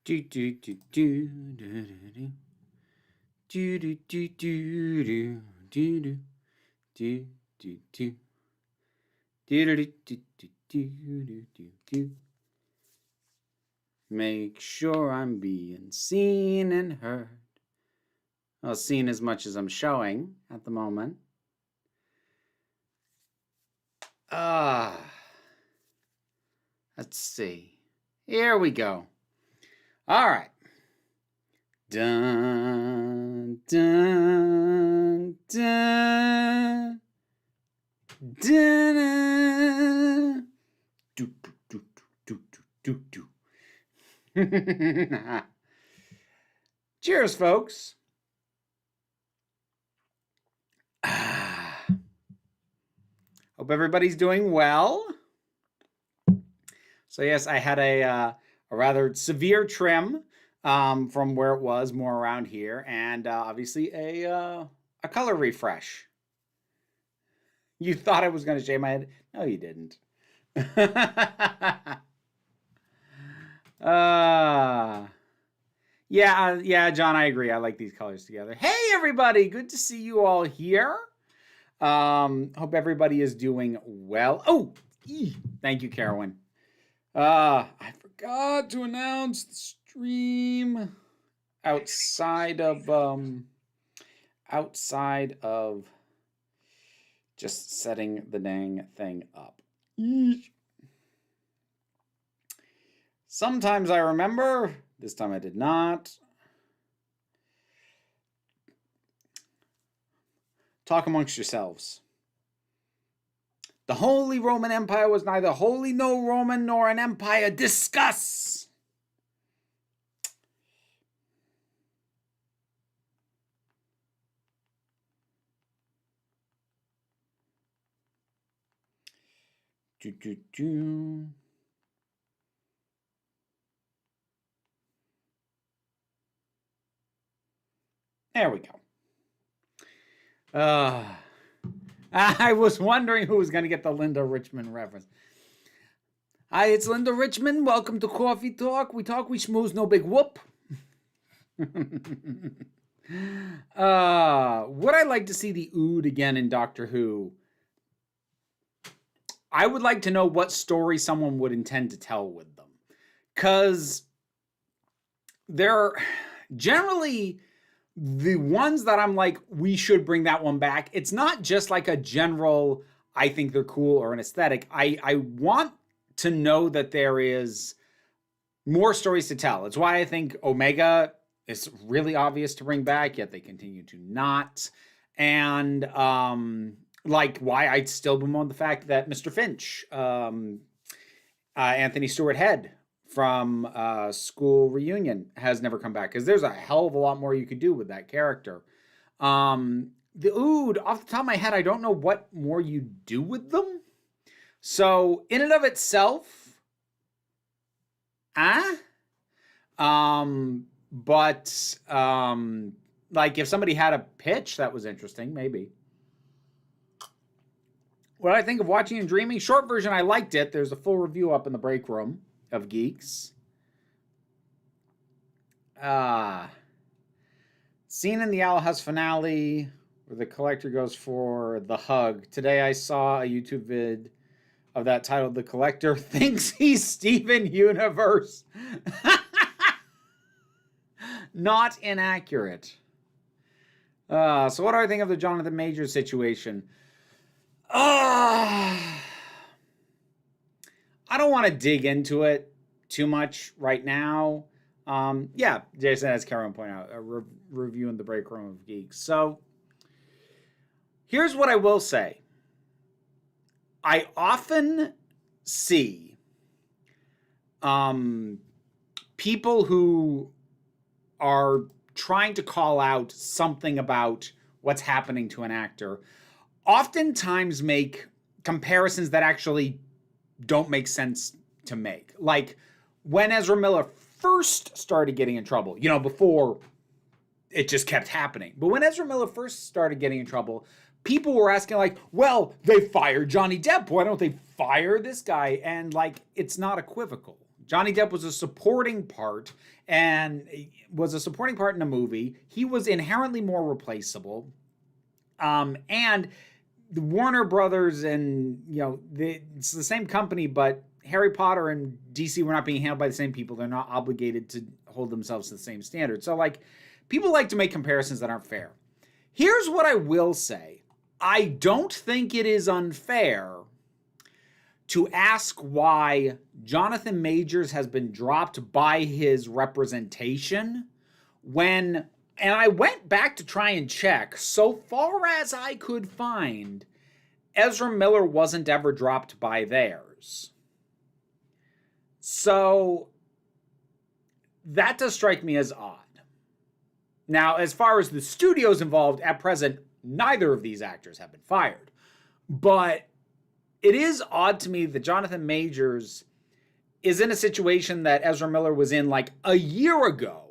Do do do do do do do do do do do do do do do do. Make sure I'm being seen and heard. Well, seen as much as I'm showing at the moment. Let's see. Here we go. All right. Dun, dun, dun. Dun, do, do, do, do, do, do, do. Cheers, folks. Hope everybody's doing well. So yes, I had a rather severe trim from where it was more around here, and obviously a color refresh. You thought I was going to shave my head? No, you didn't. Yeah, John, I agree. I like these colors together. Hey, everybody. Good to see you all here. Hope everybody is doing well. Oh, thank you, Carolyn. I forgot to announce the stream outside of just setting the dang thing up. Sometimes I remember. This time I did not. Talk amongst yourselves. The Holy Roman Empire was neither holy nor Roman nor an empire. Discuss! There we go. I was wondering who was going to get the Linda Richmond reference. Hi, it's Linda Richmond. Welcome to Coffee Talk. We talk, we schmooze, no big whoop. Would I like to see the Ood again in Doctor Who? I would like to know what story someone would intend to tell with them. Because they're generally the ones that I'm like, we should bring that one back. It's not just like a general, I think they're cool or an aesthetic. I want to know that there is more stories to tell. It's why I think Omega is really obvious to bring back, yet they continue to not. And like why I still bemoan the fact that Mr. Finch, Anthony Stewart Head from School Reunion has never come back, because there's a hell of a lot more you could do with that character. The Ood, off the top of my head, I don't know what more you do with them. So in and of itself, but like if somebody had a pitch that was interesting, maybe. What I think of Watching and Dreaming, short version, I liked it. There's a full review up in the break room of Geeks. Scene in the Owl House finale where the collector goes for the hug. Today I saw a YouTube vid of that titled "The Collector Thinks He's Steven Universe." Not inaccurate. So what do I think of the Jonathan Majors situation? I don't want to dig into it too much right now. Yeah, Jason, as Karen pointed out, reviewing the break room of Geeks. So here's what I will say. I often see people who are trying to call out something about what's happening to an actor oftentimes make comparisons that actually don't make sense to make. Like when Ezra Miller first started getting in trouble, before it just kept happening. But when Ezra Miller first started getting in trouble, people were asking like, well, they fired Johnny Depp. Why don't they fire this guy? And like, it's not equivocal. Johnny Depp was a supporting part and was a supporting part in a movie. He was inherently more replaceable. And the Warner Brothers and, it's the same company, but Harry Potter and DC were not being handled by the same people. They're not obligated to hold themselves to the same standard. So, people like to make comparisons that aren't fair. Here's what I will say. I don't think it is unfair to ask why Jonathan Majors has been dropped by his representation when, and I went back to try and check, so far as I could find, Ezra Miller wasn't ever dropped by theirs. So that does strike me as odd. Now, as far as the studios involved, at present, neither of these actors have been fired. But it is odd to me that Jonathan Majors is in a situation that Ezra Miller was in a year ago.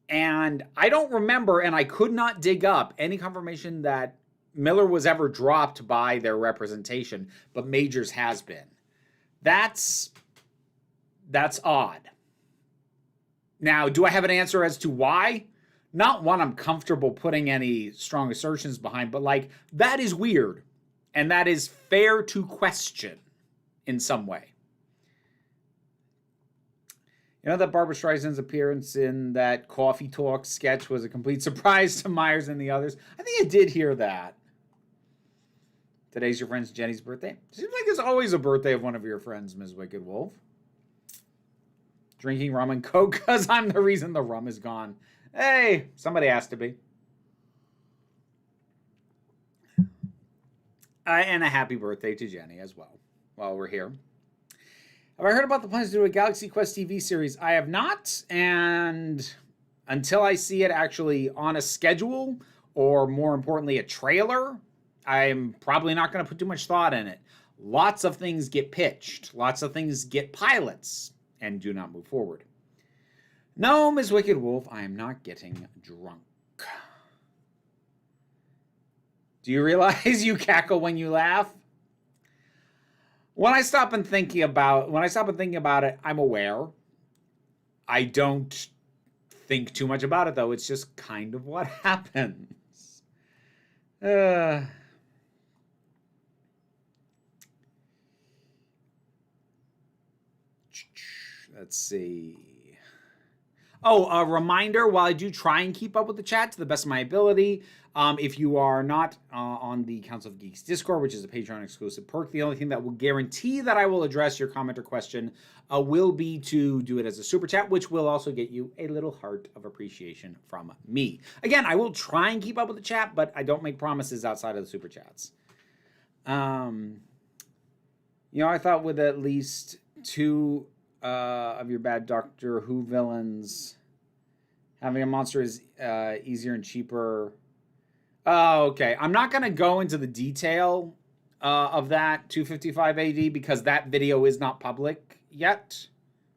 And I don't remember, and I could not dig up any confirmation that Miller was ever dropped by their representation, but Majors has been. That's odd. Now, do I have an answer as to why? Not one I'm comfortable putting any strong assertions behind, but that is weird. And that is fair to question in some way. You know that Barbra Streisand's appearance in that Coffee Talk sketch was a complete surprise to Myers and the others? I think I did hear that. Today's your friend's Jenny's birthday. Seems like it's always a birthday of one of your friends, Ms. Wicked Wolf. Drinking rum and coke because I'm the reason the rum is gone. Hey, somebody has to be. And a happy birthday to Jenny as well, while we're here. Have I heard about the plans to do a Galaxy Quest TV series? I have not, and until I see it actually on a schedule, or more importantly, a trailer, I'm probably not going to put too much thought in it. Lots of things get pitched. Lots of things get pilots and do not move forward. No, Ms. Wicked Wolf, I am not getting drunk. Do you realize you cackle when you laugh? When I stop and thinking about it, I'm aware. I don't think too much about it, though. It's just kind of what happens. Let's see. Oh, a reminder, while I do try and keep up with the chat to the best of my ability, if you are not on the Council of Geeks Discord, which is a Patreon exclusive perk, the only thing that will guarantee that I will address your comment or question will be to do it as a super chat, which will also get you a little heart of appreciation from me. Again, I will try and keep up with the chat, but I don't make promises outside of the super chats. I thought with at least two of your bad Doctor Who villains, having a monster is easier and cheaper. Oh, okay. I'm not going to go into the detail of that 255 AD because that video is not public yet.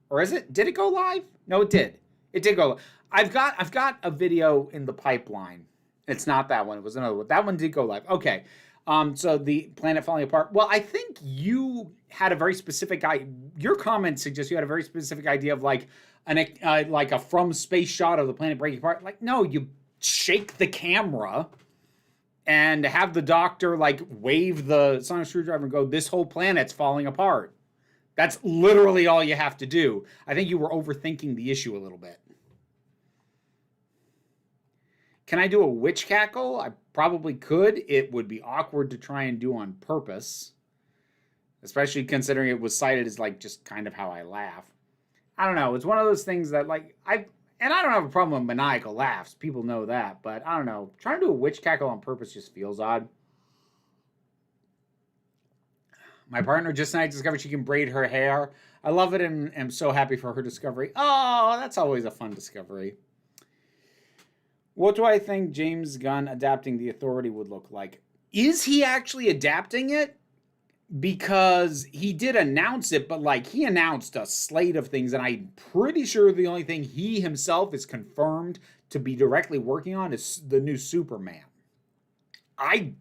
Or is it? Did it go live? No, it did. It did go live. I've got a video in the pipeline. It's not that one. It was another one. That one did go live. Okay. So the planet falling apart. Well, I think you had a very specific your comment suggests you had a very specific idea of like a from space shot of the planet breaking apart. No, you shake the camera and have the Doctor wave the sonic screwdriver and go, "This whole planet's falling apart." That's literally all you have to do. I think you were overthinking the issue a little bit. Can I do a witch cackle? I probably could. It would be awkward to try and do on purpose, especially considering it was cited as just kind of how I laugh. I don't know. It's one of those things that and I don't have a problem with maniacal laughs. People know that, but I don't know. Trying to do a witch cackle on purpose just feels odd. My partner just tonight discovered she can braid her hair. I love it and am so happy for her discovery. Oh, that's always a fun discovery. What do I think James Gunn adapting The Authority would look like? Is he actually adapting it? Because he did announce it, but he announced a slate of things, and I'm pretty sure the only thing he himself is confirmed to be directly working on is the new Superman. I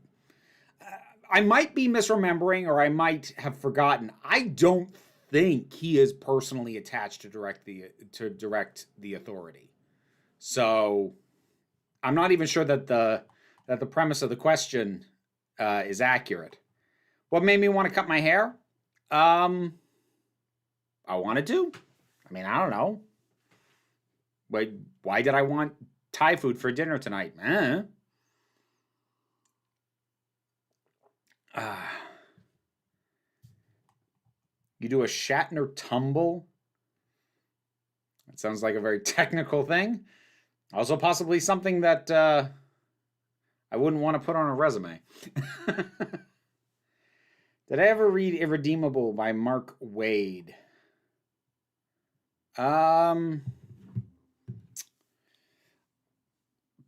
might be misremembering, or I might have forgotten. I don't think he is personally attached to direct the authority. So I'm not even sure that the premise of the question is accurate. What made me want to cut my hair? I wanted to. I mean, I don't know. Why did I want Thai food for dinner tonight? You do a Shatner tumble? That sounds like a very technical thing. Also possibly something that I wouldn't want to put on a resume. Did I ever read Irredeemable by Mark Waid?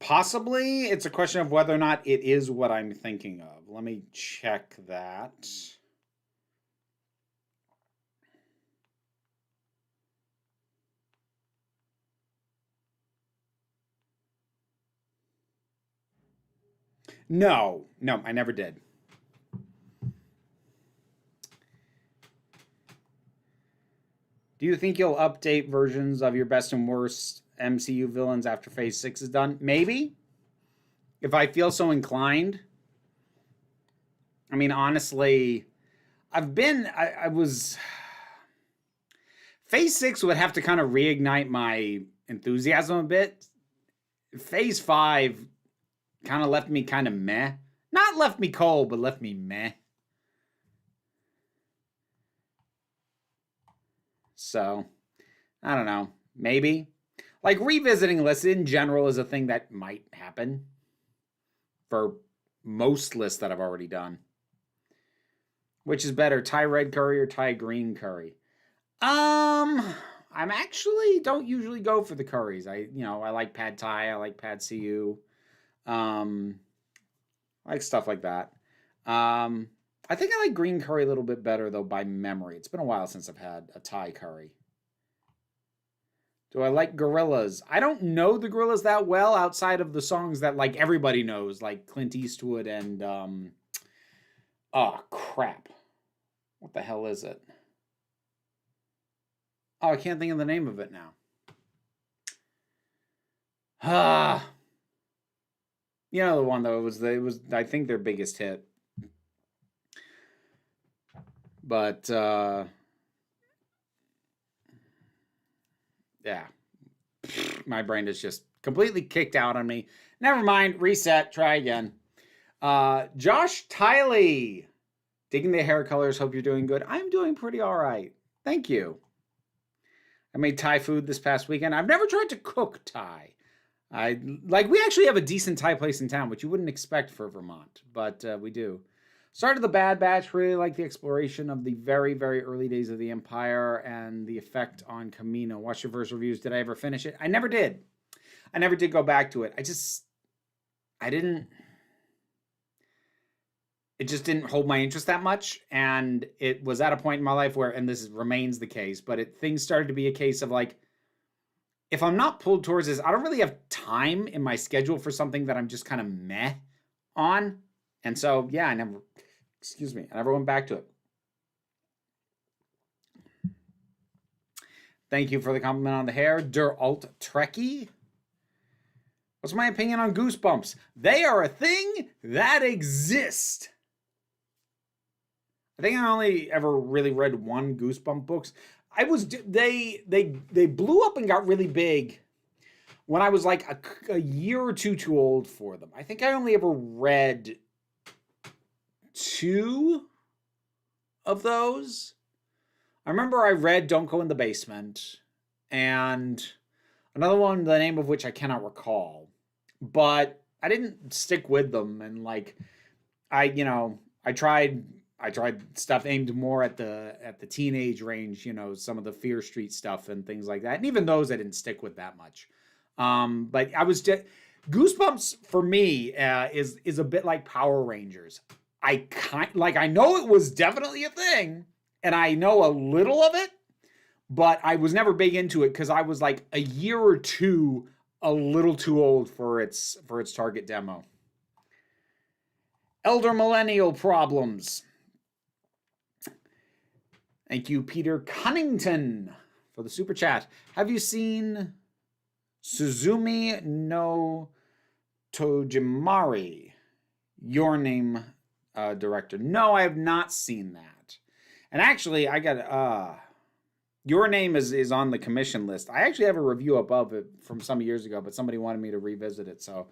Possibly. It's a question of whether or not it is what I'm thinking of. Let me check that. No, I never did. Do you think you'll update versions of your best and worst MCU villains after Phase 6 is done? Maybe. If I feel so inclined. I mean, honestly, I was... Phase 6 would have to kind of reignite my enthusiasm a bit. Phase 5 kind of left me kind of meh. Not left me cold, but left me meh. So, I don't know. Maybe. Like, revisiting lists in general is a thing that might happen for most lists that I've already done. Which is better, Thai red curry or Thai green curry? I'm actually don't usually go for the curries. I like pad Thai, I like pad CU. I like stuff like that. I think I like green curry a little bit better, though, by memory. It's been a while since I've had a Thai curry. Do I like Gorillaz? I don't know the Gorillaz that well outside of the songs that, like, everybody knows, like Clint Eastwood and, oh, crap. What the hell is it? Oh, I can't think of the name of it now. You know the one, though. It was I think, their biggest hit. But, yeah. My brain is just completely kicked out on me. Never mind. Reset. Try again. Josh Tiley. Digging the hair colors. Hope you're doing good. I'm doing pretty all right. Thank you. I made Thai food this past weekend. I've never tried to cook Thai. We actually have a decent Thai place in town, which you wouldn't expect for Vermont, but we do. Started the Bad Batch. Really like the exploration of the very, very early days of the Empire and the effect on Kamino. Watch your first reviews. Did I ever finish it? I never did. I never did go back to it. I didn't. It just didn't hold my interest that much, and it was at a point in my life where, and this remains the case, but things started to be a case of, like, if I'm not pulled towards this, I don't really have time in my schedule for something that I'm just kind of meh on. And so, yeah, I never went back to it. Thank you for the compliment on the hair. Der Alt Trekkie. What's my opinion on Goosebumps? They are a thing that exist. I think I only ever really read one Goosebump books. They blew up and got really big when I was like a year or two too old for them. I think I only ever read 2 of those. I remember I read Don't Go in the Basement and another one, the name of which I cannot recall. But I didn't stick with them, and like I tried stuff aimed more at the teenage range, some of the Fear Street stuff and things like that. And even those I didn't stick with that much. But I was just Goosebumps for me is a bit like Power Rangers. I know it was definitely a thing, and I know a little of it, but I was never big into it because I was like a year or two a little too old for its target demo. Elder millennial problems. Thank you, Peter Cunnington, for the super chat. Have you seen Suzumi no Tojimari, Your Name director? No, I have not seen that. And actually, I got Your Name is on the commission list. I actually have a review above it from some years ago, but somebody wanted me to revisit it, so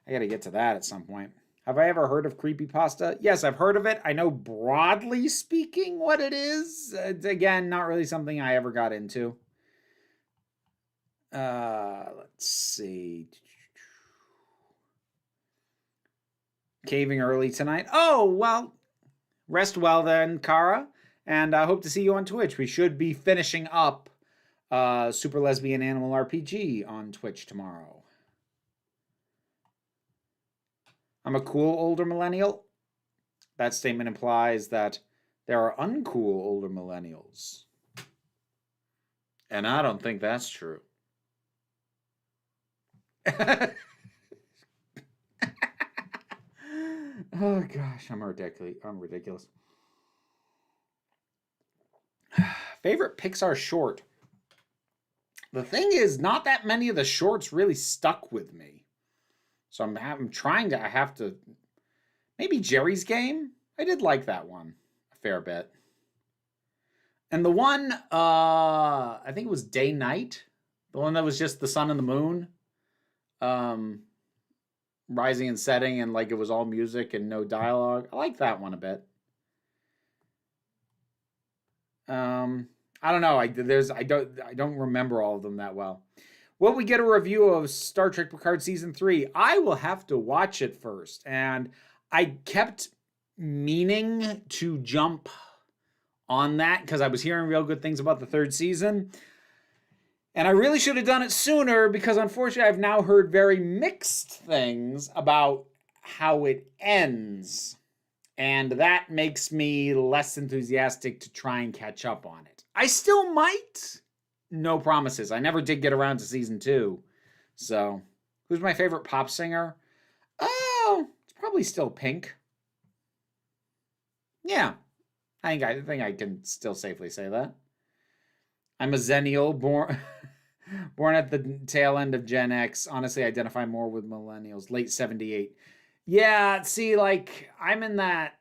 I got to get to that at some point. Have I ever heard of creepypasta? Yes, I've heard of it. I know broadly speaking what it is. It's, again, not really something I ever got into. Let's see. Caving early tonight. Oh, well, rest well then, Kara. And I hope to see you on Twitch. We should be finishing up Super Lesbian Animal RPG on Twitch tomorrow. I'm a cool older millennial. That statement implies that there are uncool older millennials. And I don't think that's true. Oh gosh, I'm ridiculous. Favorite Pixar short. The thing is, not that many of the shorts really stuck with me. So I'm trying to, I have to, maybe Jerry's Game? I did like that one a fair bit. And the one, I think it was Day Night. The one that was just the sun and the moon. Rising and setting, and like it was all music and no dialogue. I like that one a bit. I don't know. I don't remember all of them that well. Will we get a review of Star Trek Picard Season 3? I will have to watch it first. And I kept meaning to jump on that because I was hearing real good things about the third season. And I really should have done it sooner because unfortunately I've now heard very mixed things about how it ends. And that makes me less enthusiastic to try and catch up on it. I still might. No promises. I never did get around to season 2. So, who's my favorite pop singer? Oh, it's probably still Pink. Yeah, I think I can still safely say that. I'm a Zennial, born at the tail end of Gen X. Honestly, I identify more with millennials. Late 78. Yeah, see, like, I'm in that...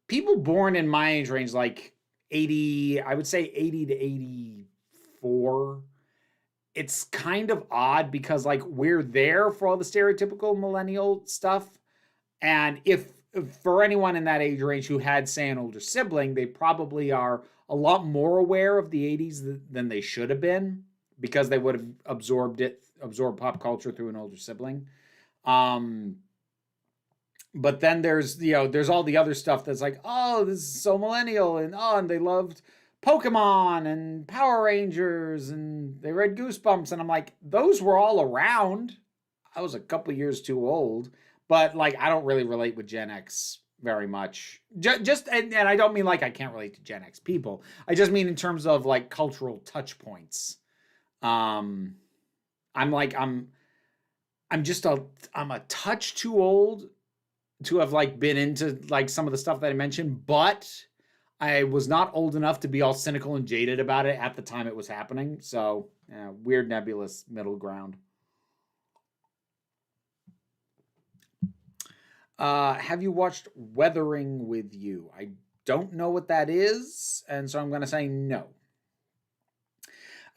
People born in my age range, like 80, I would say 80 to 84. It's kind of odd because, like, we're there for all the stereotypical millennial stuff. And if for anyone in that age range who had, say, an older sibling, they probably are a lot more aware of the 80s than they should have been because they would have absorbed pop culture through an older sibling. But then there's all the other stuff that's like, oh, this is so millennial, and they loved Pokemon and Power Rangers, and they read Goosebumps, and I'm like, those were all around. I was a couple years too old, but like, I don't really relate with Gen X very much. And I don't mean like I can't relate to Gen X people. I just mean in terms of like cultural touch points. I'm a touch too old to have like been into like some of the stuff that I mentioned, but I was not old enough to be all cynical and jaded about it at the time it was happening. So weird nebulous middle ground. Have you watched Weathering with You? I don't know what that is, and so I'm going to say no.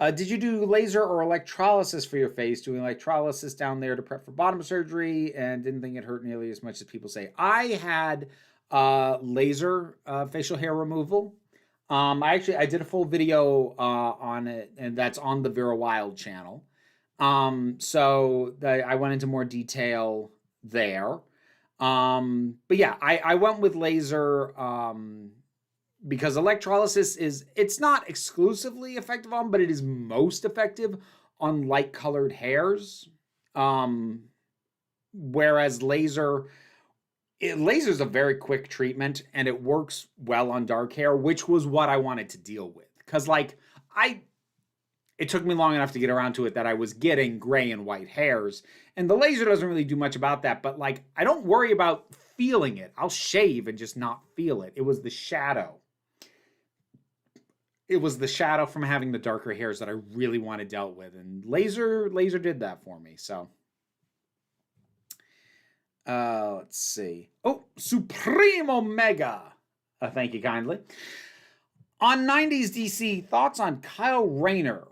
Did you do laser or electrolysis for your face? Doing electrolysis down there to prep for bottom surgery and didn't think it hurt nearly as much as people say. I had laser facial hair removal. I did a full video on it, and that's on the Vera Wild channel. So I went into more detail there. But yeah, I went with laser because electrolysis it's not exclusively effective on, but it is most effective on light colored hairs. Whereas laser's a very quick treatment and it works well on dark hair, which was what I wanted to deal with. Cause like it took me long enough to get around to it that I was getting gray and white hairs, and the laser doesn't really do much about that, but like, I don't worry about feeling it. I'll shave and just not feel it. It was the shadow. it was the shadow from having the darker hairs that I really wanted dealt with, and Laser did that for me. So, let's see. Oh, Supreme Omega. Thank you kindly. On 90s DC, thoughts on Kyle Raynor.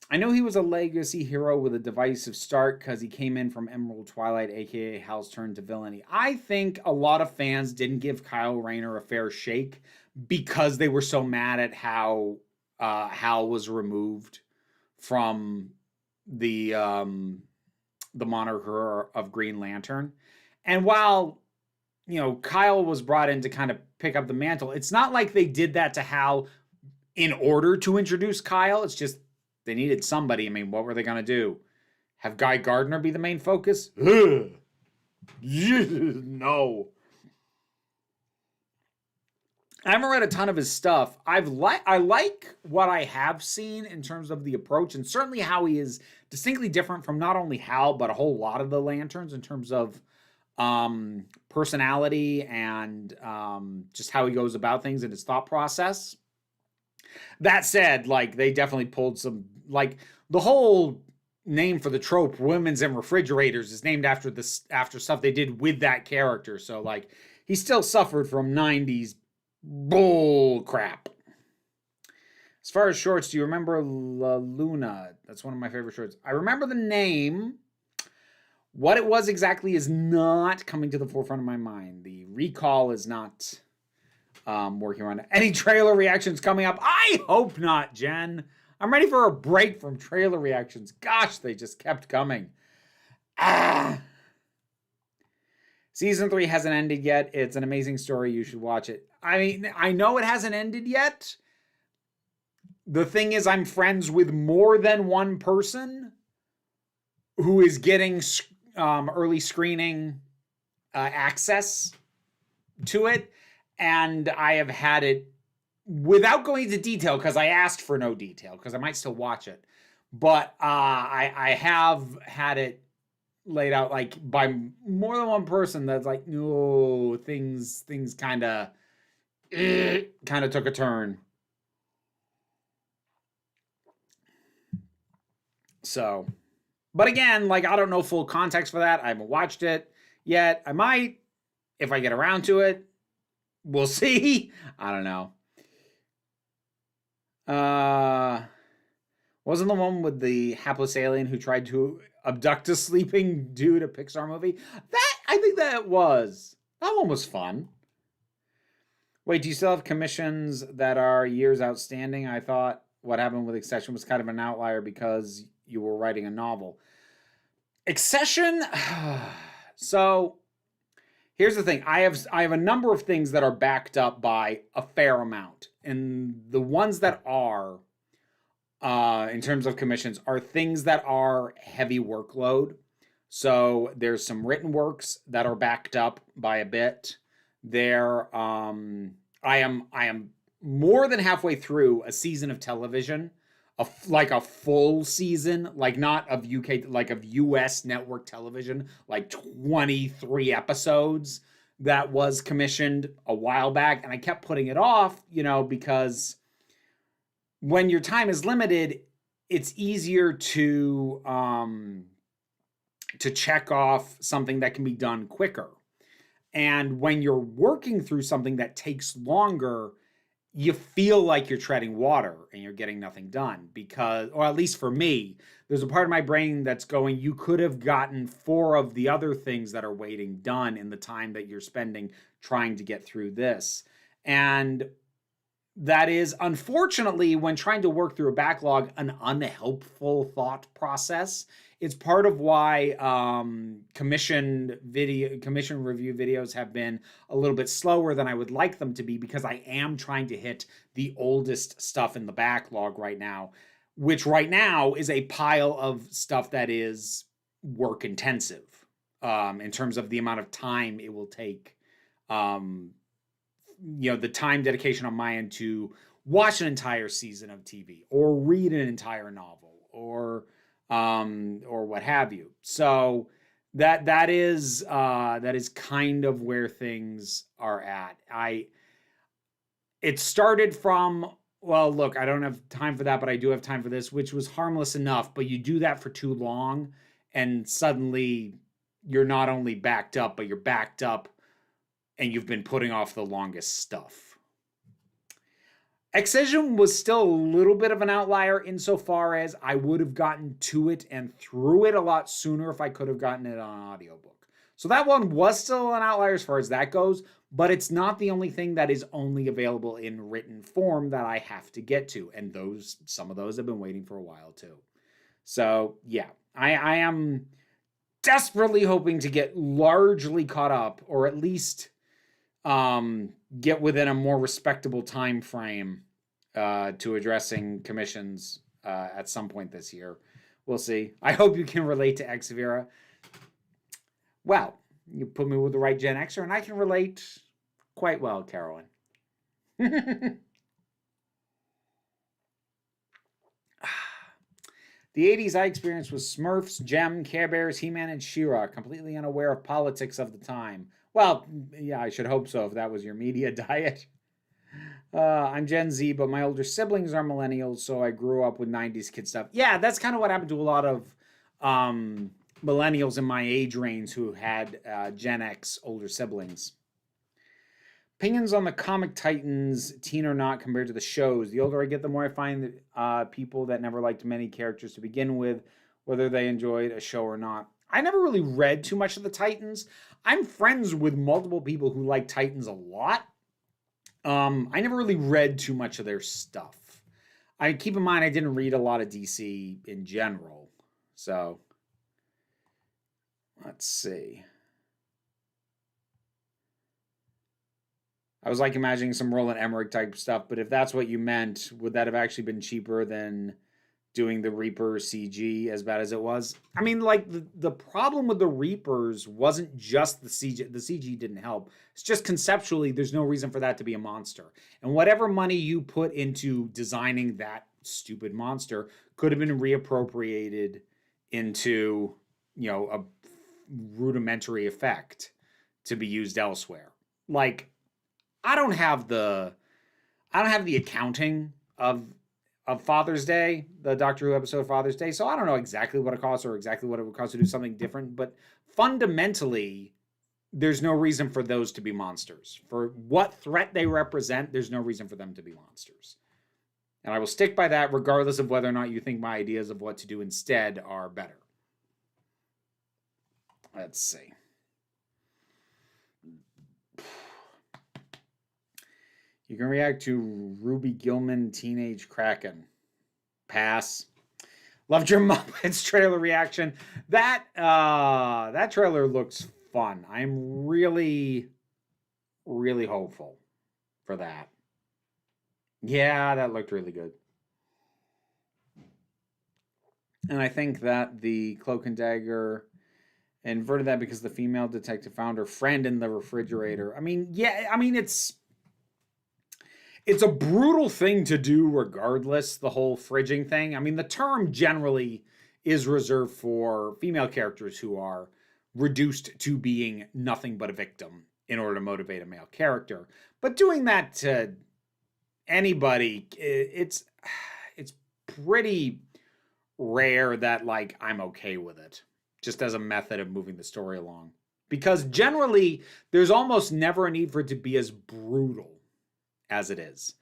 I know he was a legacy hero with a divisive start because he came in from Emerald Twilight, aka Hal's turn to villainy. I think a lot of fans didn't give Kyle Raynor a fair shake because they were so mad at how Hal was removed from the moniker of Green Lantern. And while, you know, Kyle was brought in to kind of pick up the mantle, it's not like they did that to Hal in order to introduce Kyle. It's just they needed somebody. I mean, what were they going to do? Have Guy Gardner be the main focus? Ugh. No. I haven't read a ton of his stuff. I like what I have seen in terms of the approach, and certainly how he is distinctly different from not only Hal, but a whole lot of the Lanterns in terms of personality and just how he goes about things and his thought process. That said, like, they definitely pulled some, like, the whole name for the trope, Women's in Refrigerators, is named after stuff they did with that character. So, like, he still suffered from 90s bull crap. As far as shorts, do you remember La Luna? That's one of my favorite shorts. I remember the name. What it was exactly is not coming to the forefront of my mind. The recall is not working on it. Any trailer reactions coming up? I hope not, Jen. I'm ready for a break from trailer reactions. Gosh, they just kept coming. Season 3 hasn't ended yet. It's an amazing story. You should watch it. I mean, I know it hasn't ended yet. The thing is, I'm friends with more than one person who is getting early screening access to it. And I have had it without going into detail because I asked for no detail because I might still watch it. But I have had it laid out like by more than one person that's like, no, things kind of took a turn. So, but again, like, I don't know full context for that. I haven't watched it yet. I might if I get around to it. We'll see. I don't know. Wasn't the one with the hapless alien who tried to abduct a sleeping dude a Pixar movie? I think that was. That one was fun. Wait, do you still have commissions that are years outstanding? I thought what happened with Accession was kind of an outlier because you were writing a novel. Accession? So, here's the thing. I have a number of things that are backed up by a fair amount. And the ones that are, in terms of commissions, are things that are heavy workload. So there's some written works that are backed up by a bit. I am more than halfway through a season of television, like a full season, like not of UK, like of US network television, like 23 episodes that was commissioned a while back. And I kept putting it off, you know, because when your time is limited, it's easier to check off something that can be done quicker. And when you're working through something that takes longer, you feel like you're treading water and you're getting nothing done because, or at least for me, there's a part of my brain that's going, you could have gotten 4 of the other things that are waiting done in the time that you're spending trying to get through this. And that is, unfortunately, when trying to work through a backlog, an unhelpful thought process. It's part of why commission review videos have been a little bit slower than I would like them to be, because I am trying to hit the oldest stuff in the backlog right now, which right now is a pile of stuff that is work intensive in terms of the amount of time it will take. You know, the time dedication on my end to watch an entire season of TV or read an entire novel or what have you. So that is kind of where things are at. It started from well, look, I don't have time for that, but I do have time for this, which was harmless enough, but you do that for too long, and suddenly you're not only backed up, but you're backed up, and you've been putting off the longest stuff. Excision was still a little bit of an outlier insofar as I would have gotten to it and through it a lot sooner if I could have gotten it on audiobook. So that one was still an outlier as far as that goes, but it's not the only thing that is only available in written form that I have to get to. And some of those have been waiting for a while too. So yeah, I am desperately hoping to get largely caught up, or at least get within a more respectable time frame to addressing commissions at some point this year. We'll see. I hope you can relate to Xavira. Well, you put me with the right Gen Xer, and I can relate quite well, Carolyn. The 80s I experienced was Smurfs, Gem, Care Bears, He-Man, and She-Ra, completely unaware of politics of the time. Well, yeah, I should hope so if that was your media diet. I'm Gen Z, but my older siblings are millennials, so I grew up with 90s kid stuff. Yeah, that's kind of what happened to a lot of millennials in my age range who had Gen X older siblings. Opinions on the Comic Titans, teen or not, compared to the shows. The older I get, the more I find that people that never liked many characters to begin with, whether they enjoyed a show or not. I never really read too much of the Titans. I'm friends with multiple people who like Titans a lot. I never really read too much of their stuff. I keep in mind I didn't read a lot of DC in general. So, let's see. I was like imagining some Roland Emmerich type stuff, but if that's what you meant, would that have actually been cheaper than doing the Reaper CG as bad as it was? I mean, like, the problem with the Reapers wasn't just the CG. The CG didn't help. It's just conceptually, there's no reason for that to be a monster. And whatever money you put into designing that stupid monster could have been reappropriated into, a rudimentary effect to be used elsewhere. Like, I don't have the accounting of Father's Day, the Doctor Who episode of Father's Day, so I don't know exactly what it costs or exactly what it would cost to do something different, but fundamentally, there's no reason for those to be monsters. For what threat they represent, there's no reason for them to be monsters. And I will stick by that regardless of whether or not you think my ideas of what to do instead are better. Let's see. You can react to Ruby Gilman Teenage Kraken. Pass. Loved your Muppets trailer reaction. That trailer looks fun. I'm really, really hopeful for that. Yeah, that looked really good. And I think that the Cloak and Dagger inverted that because the female detective found her friend in the refrigerator. I mean, yeah, it's a brutal thing to do regardless, the whole fridging thing. I mean, the term generally is reserved for female characters who are reduced to being nothing but a victim in order to motivate a male character. But doing that to anybody, it's pretty rare that, like, I'm okay with it, just as a method of moving the story along. Because generally, there's almost never a need for it to be as brutal as it is.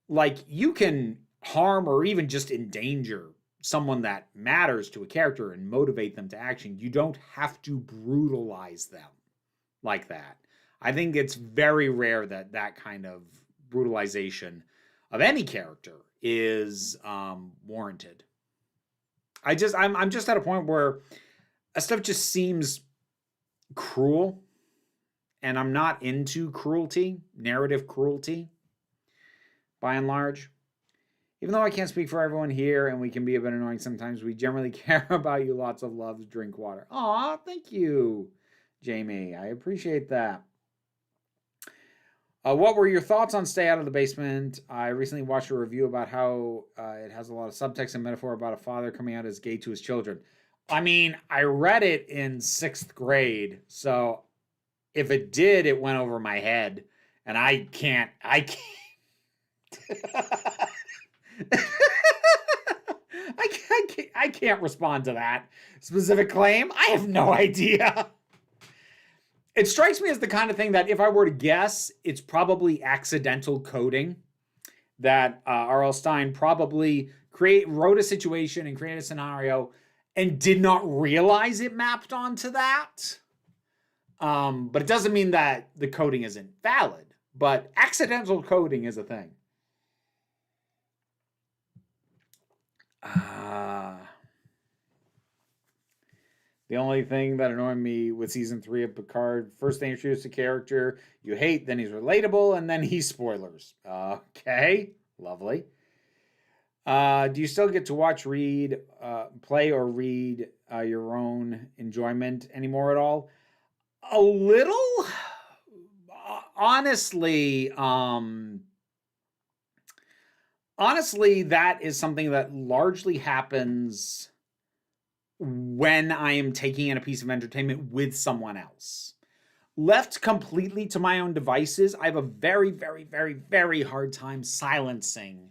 Like, you can harm or even just endanger someone that matters to a character and motivate them to action. You don't have to brutalize them like that. I think it's very rare that that kind of brutalization of any character is warranted. I'm just at a point where stuff just seems cruel, and I'm not into cruelty, narrative cruelty, by and large. Even though I can't speak for everyone here and we can be a bit annoying sometimes, we generally care about you. Lots of love. Drink water. Aw, thank you, Jamie. I appreciate that. What were your thoughts on Stay Out of the Basement? I recently watched a review about how it has a lot of subtext and metaphor about a father coming out as gay to his children. I mean, I read it in 6th grade, so if it did, it went over my head, and I can't I can't respond to that specific claim. I have no idea. It strikes me as the kind of thing that if I were to guess, it's probably accidental coding that R.L. Stine probably wrote a situation and created a scenario and did not realize it mapped onto that. But it doesn't mean that the coding isn't valid. But accidental coding is a thing. The only thing that annoyed me with season 3 of Picard, first they introduce a character you hate, then he's relatable, and then he's spoilers. Okay, lovely. Do you still get to watch, read, play or read your own enjoyment anymore at all? A little. Honestly, that is something that largely happens when I am taking in a piece of entertainment with someone else. Left completely to my own devices, I have a very, very, very, very hard time silencing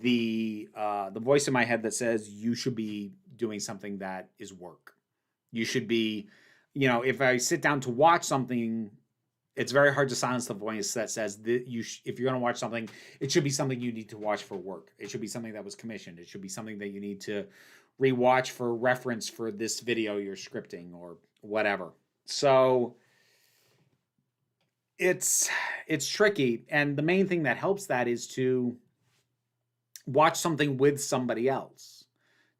the voice in my head that says you should be doing something that is work. You should be, if I sit down to watch something, it's very hard to silence the voice that says that if you're going to watch something, it should be something you need to watch for work. It should be something that was commissioned. It should be something that you need to rewatch for reference for this video you're scripting or whatever. So it's tricky. And the main thing that helps that is to watch something with somebody else,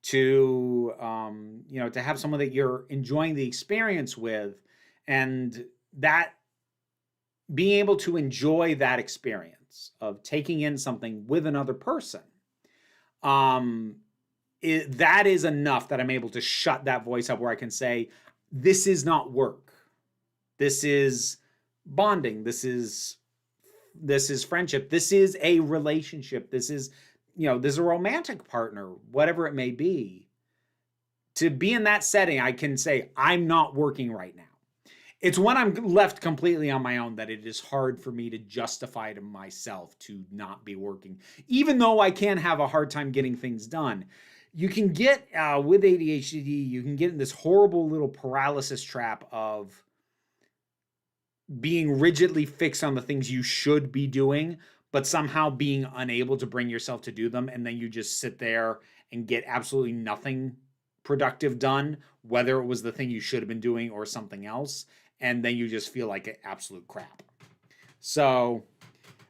to to have someone that you're enjoying the experience with, and that being able to enjoy that experience of taking in something with another person, that is enough that I'm able to shut that voice up where I can say, this is not work. This is bonding. This is friendship. This is a relationship. This is, this is a romantic partner, whatever it may be. To be in that setting, I can say, I'm not working right now. It's when I'm left completely on my own that it is hard for me to justify to myself to not be working. Even though I can have a hard time getting things done. You can get, with ADHD, you can get in this horrible little paralysis trap of being rigidly fixed on the things you should be doing, but somehow being unable to bring yourself to do them. And then you just sit there and get absolutely nothing productive done, whether it was the thing you should have been doing or something else. And then you just feel like absolute crap. So,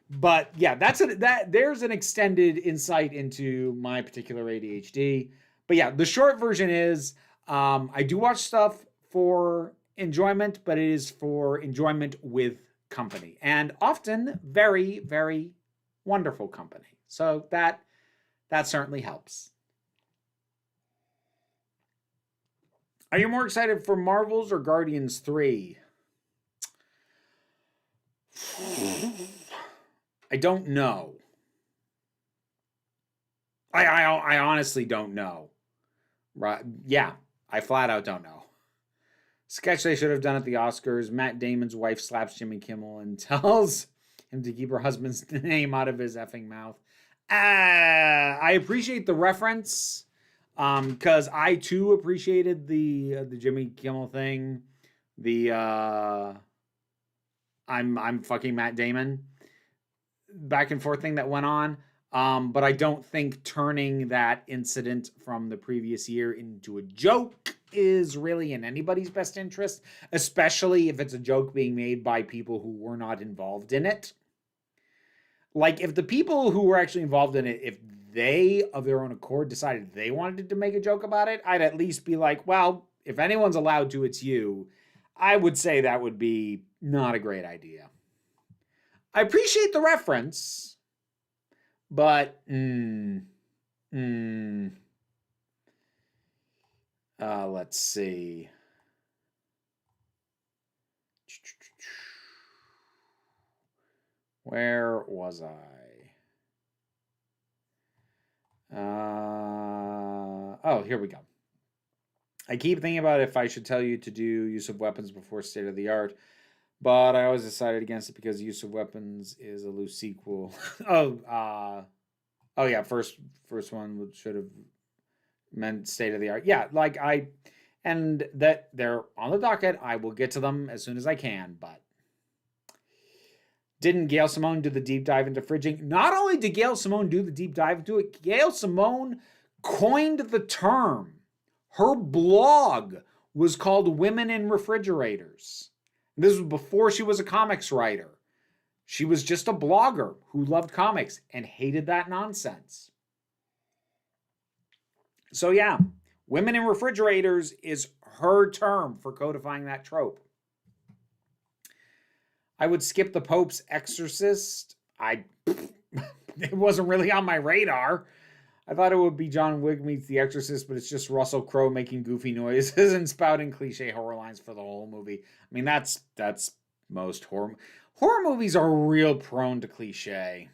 but yeah, there's an extended insight into my particular ADHD. But yeah, the short version is I do watch stuff for enjoyment, but it is for enjoyment with company, and often very, very wonderful company. So that certainly helps. Are you more excited for Marvels or Guardians 3? I don't know. I honestly don't know. Right? Yeah, I flat out don't know. Sketch they should have done at the Oscars. Matt Damon's wife slaps Jimmy Kimmel and tells him to keep her husband's name out of his effing mouth. I appreciate the reference. Because I too appreciated the Jimmy Kimmel thing, the I'm fucking Matt Damon back and forth thing that went on. But I don't think turning that incident from the previous year into a joke is really in anybody's best interest, especially if it's a joke being made by people who were not involved in it. Like, if the people who were actually involved in it, if they, of their own accord, decided they wanted to make a joke about it, I'd at least be like, well, if anyone's allowed to, it's you. I would say that would be not a great idea. I appreciate the reference, but let's see. Where was I? Oh, here we go. I keep thinking about if I should tell you to do use of weapons before State of the Art, but I always decided against it because use of weapons is a loose sequel. Oh yeah, first one should have meant state of the art. Yeah, like and that they're on the docket. I will get to them as soon as I can, but didn't Gail Simone do the deep dive into fridging? Not only did Gail Simone do the deep dive into it, Gail Simone coined the term. Her blog was called Women in Refrigerators. This was before she was a comics writer. She was just a blogger who loved comics and hated that nonsense. So yeah, Women in Refrigerators is her term for codifying that trope. I would skip the Pope's Exorcist. It wasn't really on my radar. I thought it would be John Wick meets The Exorcist, but it's just Russell Crowe making goofy noises and spouting cliche horror lines for the whole movie. I mean, that's most horror movies are real prone to cliche.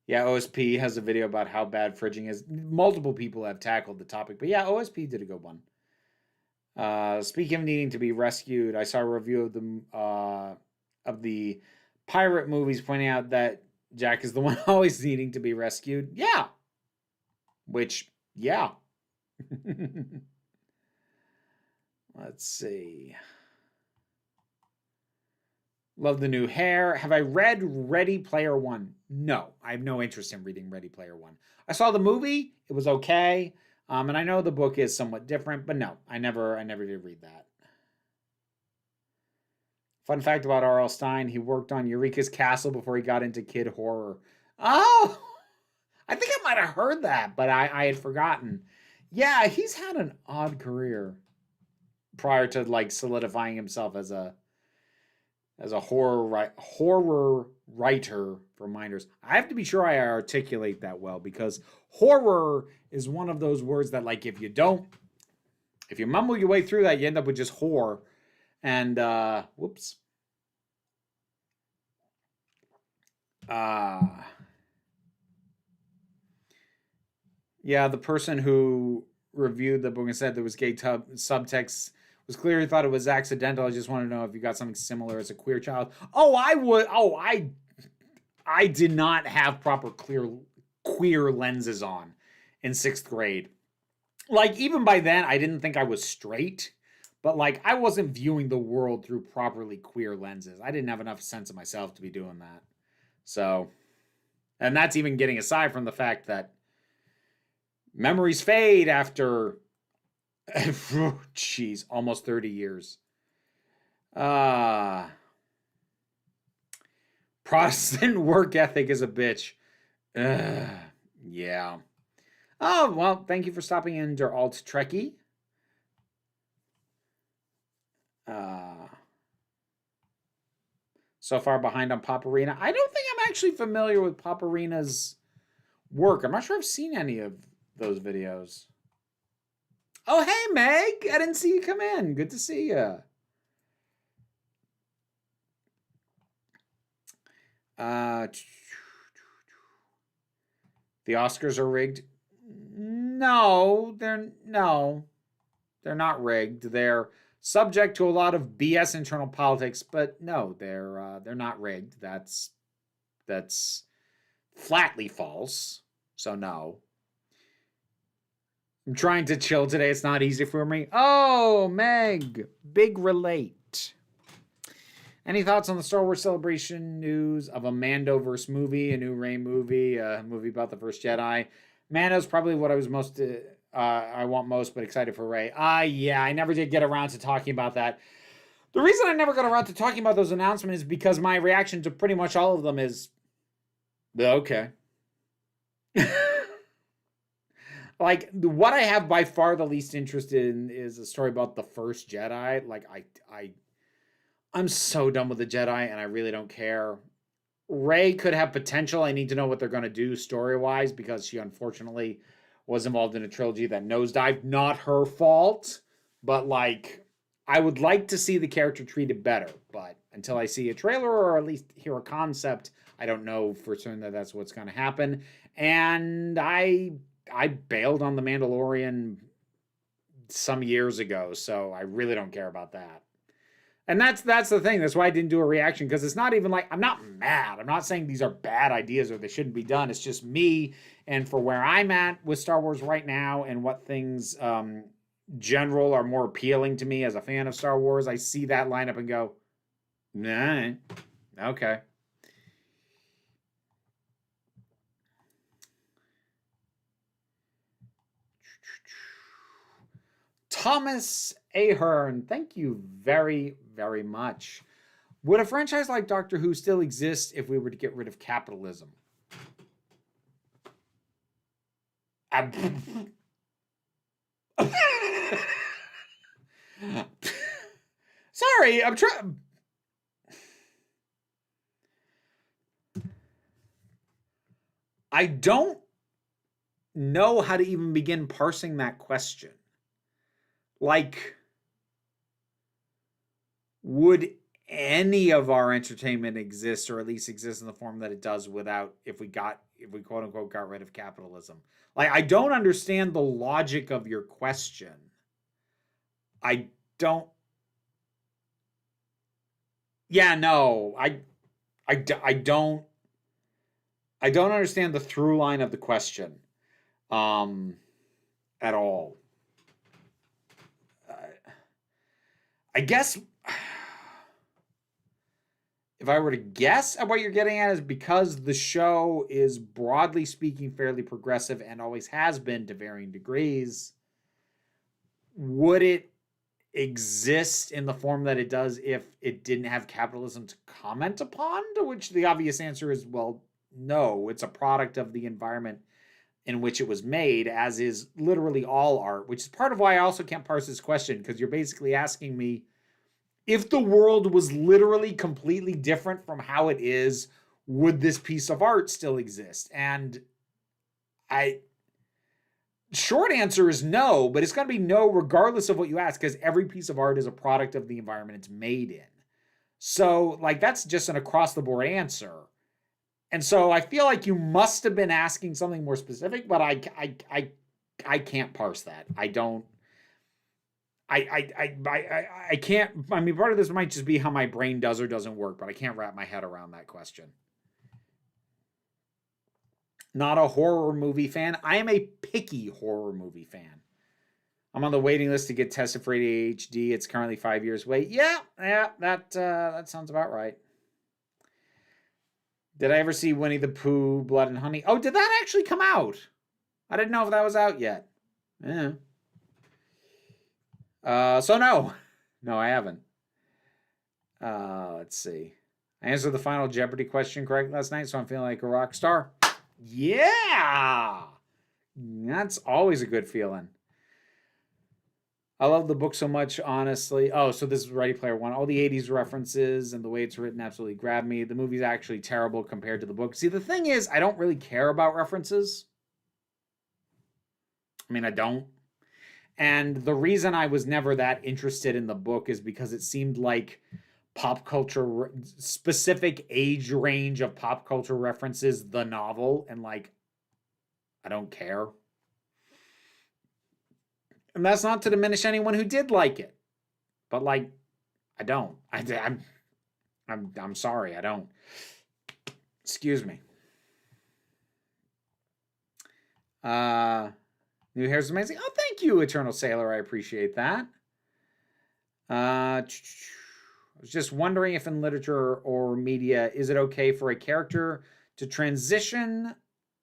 Yeah, OSP has a video about how bad fridging is. Multiple people have tackled the topic, but yeah, OSP did a good one. Speaking of needing to be rescued, I saw a review of the pirate movies pointing out that Jack is the one always needing to be rescued. Yeah. Which, yeah. Let's see. Love the new hair. Have I read Ready Player One? No, I have no interest in reading Ready Player One. I saw the movie. It was okay. And I know the book is somewhat different, but no, I never did read that. Fun fact about R.L. Stine, he worked on Eureka's Castle before he got into kid horror. Oh! I think I might have heard that, but I had forgotten. Yeah, he's had an odd career prior to like solidifying himself as a horror writer for minors. I have to be sure I articulate that well because horror is one of those words that like if you mumble your way through that, you end up with just horror. And whoops. Yeah, the person who reviewed the book and said there was gay subtext was clear he thought it was accidental. I just want to know if you got something similar as a queer child. Oh, I would. Oh, I did not have proper queer lenses on in 6th grade. Like even by then, I didn't think I was straight, but like I wasn't viewing the world through properly queer lenses. I didn't have enough sense of myself to be doing that. So, and that's even getting aside from the fact that memories fade after jeez, almost 30 years. Protestant work ethic is a bitch. Yeah. Oh, well, thank you for stopping in, Der Alt Trekkie. So far behind on Paparina. I don't think I'm actually familiar with Paparina's work. I'm not sure I've seen any of those videos. Oh, hey, Meg. I didn't see you come in. Good to see you. The Oscars are rigged. No, they're not rigged. They're subject to a lot of BS internal politics, but no, they're not rigged. That's flatly false. So no. I'm trying to chill today. It's not easy for me. Oh, Meg, big relate. Any thoughts on the Star Wars Celebration news of a Mando verse movie, a new Rey movie, a movie about the First Jedi? Mando's probably what I was most, I want most, but excited for Rey. Yeah, I never did get around to talking about that. The reason I never got around to talking about those announcements is because my reaction to pretty much all of them is, okay. Like, what I have by far the least interest in is a story about the First Jedi. Like, I'm so done with the Jedi, and I really don't care. Rey could have potential. I need to know what they're going to do story-wise, because she unfortunately was involved in a trilogy that nosedived. Not her fault, but, like, I would like to see the character treated better. But until I see a trailer, or at least hear a concept, I don't know for certain that that's what's going to happen. And I bailed on The Mandalorian some years ago, so I really don't care about that. And that's the thing. That's why I didn't do a reaction, because it's not even like, I'm not mad. I'm not saying these are bad ideas or they shouldn't be done. It's just me, and for where I'm at with Star Wars right now and what things general are more appealing to me as a fan of Star Wars, I see that lineup and go, nah, okay. Thomas Ahern, thank you very, very much. Would a franchise like Doctor Who still exist if we were to get rid of capitalism? Sorry, I'm trying. I don't know how to even begin parsing that question. Like, would any of our entertainment exist, or at least exist in the form that it does, without, if we quote unquote got rid of capitalism? Like, I don't understand the logic of your question. I don't. Yeah, no, I don't understand the through line of the question, at all. I guess if I were to guess at what you're getting at, is because the show is, broadly speaking, fairly progressive and always has been to varying degrees, would it exist in the form that it does if it didn't have capitalism to comment upon? To which the obvious answer is, well, no. It's a product of the environment in which it was made, as is literally all art, which is part of why I also can't parse this question, because you're basically asking me, if the world was literally completely different from how it is, would this piece of art still exist? And short answer is no, but it's going to be no regardless of what you ask, because every piece of art is a product of the environment it's made in. So, like, that's just an across the board answer. And so I feel like you must have been asking something more specific, but I can't parse that. I don't. I can't. I mean, part of this might just be how my brain does or doesn't work, but I can't wrap my head around that question. Not a horror movie fan. I am a picky horror movie fan. I'm on the waiting list to get tested for ADHD. It's currently 5 years away. Yeah, that sounds about right. Did I ever see Winnie the Pooh, Blood and Honey? Oh, did that actually come out? I didn't know if that was out yet. Yeah. So no. No, I haven't. Let's see. I answered the final Jeopardy question correct last night, so I'm feeling like a rock star. Yeah! That's always a good feeling. I love the book so much, honestly. Oh, so this is Ready Player One. All the 80s references and the way it's written absolutely grabbed me. The movie's actually terrible compared to the book. See, the thing is, I don't really care about references. I mean, I don't. And the reason I was never that interested in the book is because it seemed like pop culture, specific age range of pop culture references, the novel, and like, I don't care. And that's not to diminish anyone who did like it, but like, I don't. I'm sorry, I don't. Excuse me. New hair is amazing. Oh, thank you, Eternal Sailor. I appreciate that. I was just wondering if in literature or media, is it okay for a character to transition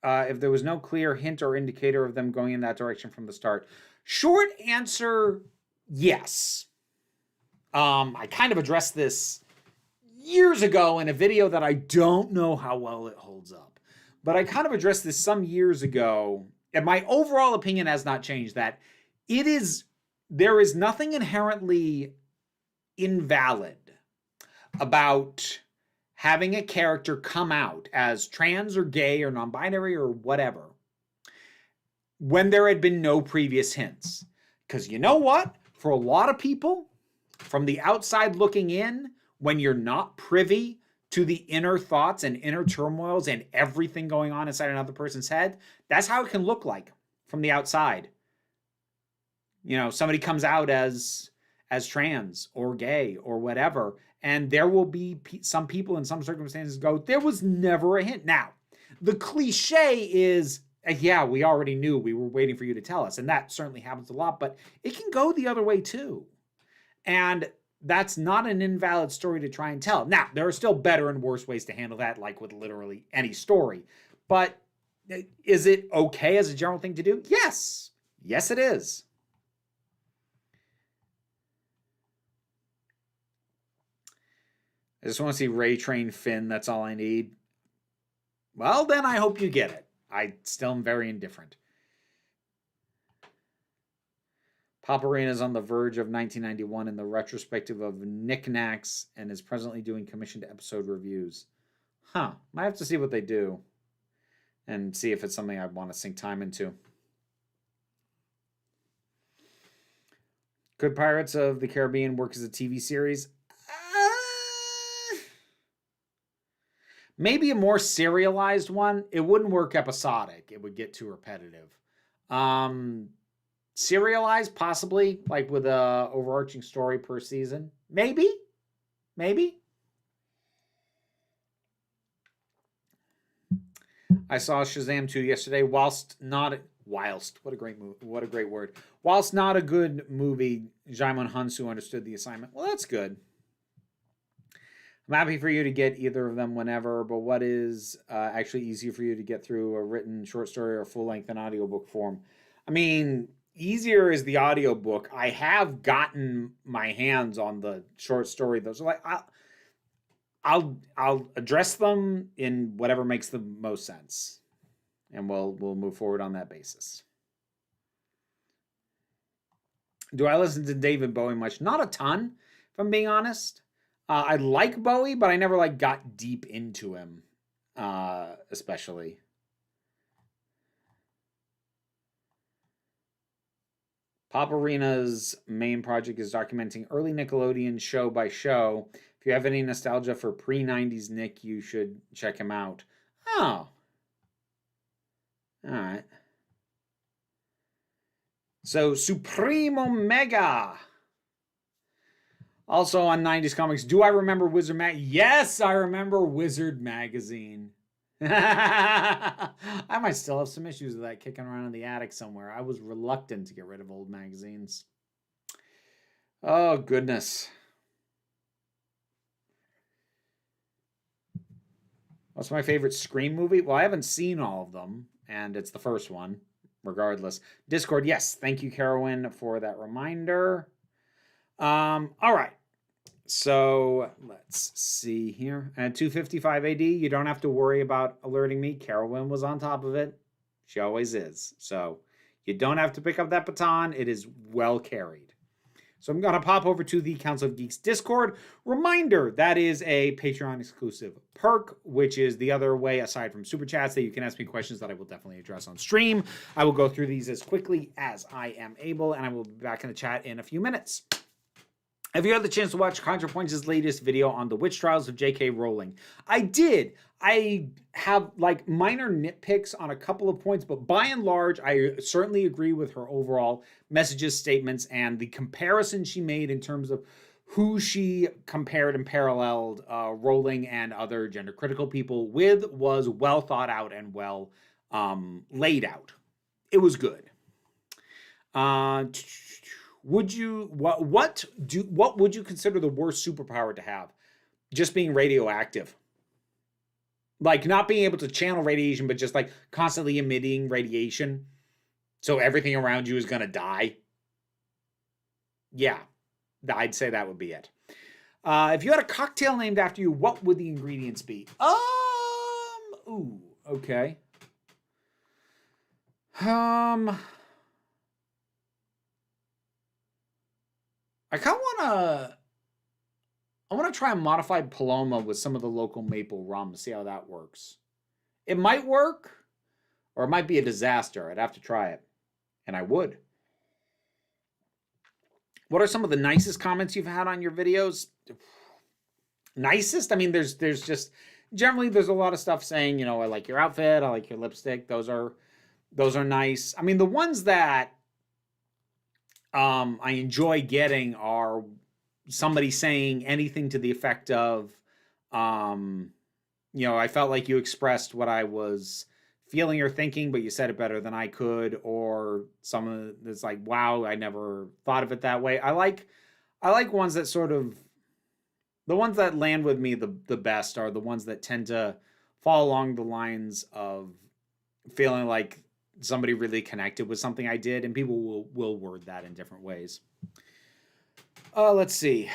if there was no clear hint or indicator of them going in that direction from the start? Short answer, yes. I kind of addressed this years ago in a video that I don't know how well it holds up. But I kind of addressed this some years ago, and my overall opinion has not changed, that there is nothing inherently invalid about having a character come out as trans or gay or non-binary or whatever when there had been no previous hints. Because you know what? For a lot of people, from the outside looking in, when you're not privy to the inner thoughts and inner turmoils and everything going on inside another person's head, that's how it can look like from the outside. You know, somebody comes out as as trans or gay or whatever. And there will be some people in some circumstances go, there was never a hint. Now, the cliche is, yeah, we already knew, we were waiting for you to tell us. And that certainly happens a lot, but it can go the other way too. And that's not an invalid story to try and tell. Now, there are still better and worse ways to handle that, like with literally any story. But is it okay as a general thing to do? Yes. Yes, it is. I just want to see Ray Train Finn. That's all I need. Well, then I hope you get it. I still am very indifferent. Paparina is on the verge of 1991 in the retrospective of Knickknacks and is presently doing commissioned episode reviews. Huh. Might have to see what they do and see if it's something I'd want to sink time into. Could Pirates of the Caribbean work as a TV series? Maybe a more serialized one. It wouldn't work episodic. It would get too repetitive. Serialized, possibly, like with a overarching story per season. Maybe. I saw Shazam 2 yesterday. What a great word. Whilst not a good movie, Jaimon Hansu understood the assignment. Well, that's good. I'm happy for you to get either of them whenever, but what is actually easier for you to get through, a written short story or full-length in audiobook form? I mean, easier is the audiobook. I have gotten my hands on the short story. Those are like, I'll address them in whatever makes the most sense, and we'll move forward on that basis. Do I listen to David Bowie much? Not a ton, if I'm being honest. I like Bowie, but I never got deep into him, especially. Paparina's main project is documenting early Nickelodeon show by show. If you have any nostalgia for pre-90s Nick, you should check him out. Oh. All right. So, Supreme Omega. Also on 90s Comics, do I remember Wizard Mag? Yes, I remember Wizard Magazine. I might still have some issues with that kicking around in the attic somewhere. I was reluctant to get rid of old magazines. Oh, goodness. What's my favorite Scream movie? Well, I haven't seen all of them, and it's the first one, regardless. Discord, yes. Thank you, Carowin, for that reminder. All right. So let's see here. At 2:55 AD, you don't have to worry about alerting me. Carowin was on top of it. She always is. So you don't have to pick up that baton. It is well carried. So I'm going to pop over to the Council of Geeks Discord. Reminder, that is a Patreon exclusive perk, which is the other way, aside from Super Chats, that you can ask me questions that I will definitely address on stream. I will go through these as quickly as I am able, and I will be back in the chat in a few minutes. Have you had the chance to watch ContraPoints' latest video on the witch trials of J.K. Rowling? I did. I have minor nitpicks on a couple of points, but by and large, I certainly agree with her overall messages, statements, and the comparison she made in terms of who she compared and paralleled Rowling and other gender-critical people with was well thought out and well laid out. It was good. What would you consider the worst superpower to have? Just being radioactive. Not being able to channel radiation, but just constantly emitting radiation. So everything around you is going to die. Yeah, I'd say that would be it. If you had a cocktail named after you, what would the ingredients be? Ooh, okay. I kind of want to try a modified Paloma with some of the local maple rum, see how that works. It might work, or it might be a disaster. I'd have to try it, and I would. What are some of the nicest comments you've had on your videos? Nicest? I mean, there's just, generally there's a lot of stuff saying, I like your outfit, I like your lipstick. Those are nice. I mean, the ones that I enjoy getting are somebody saying anything to the effect of, I felt like you expressed what I was feeling or thinking, but you said it better than I could, or someone that's like, wow, I never thought of it that way. I like ones that sort of, the ones that land with me the best are the ones that tend to fall along the lines of feeling like somebody really connected with something I did, and people will word that in different ways. Let's see.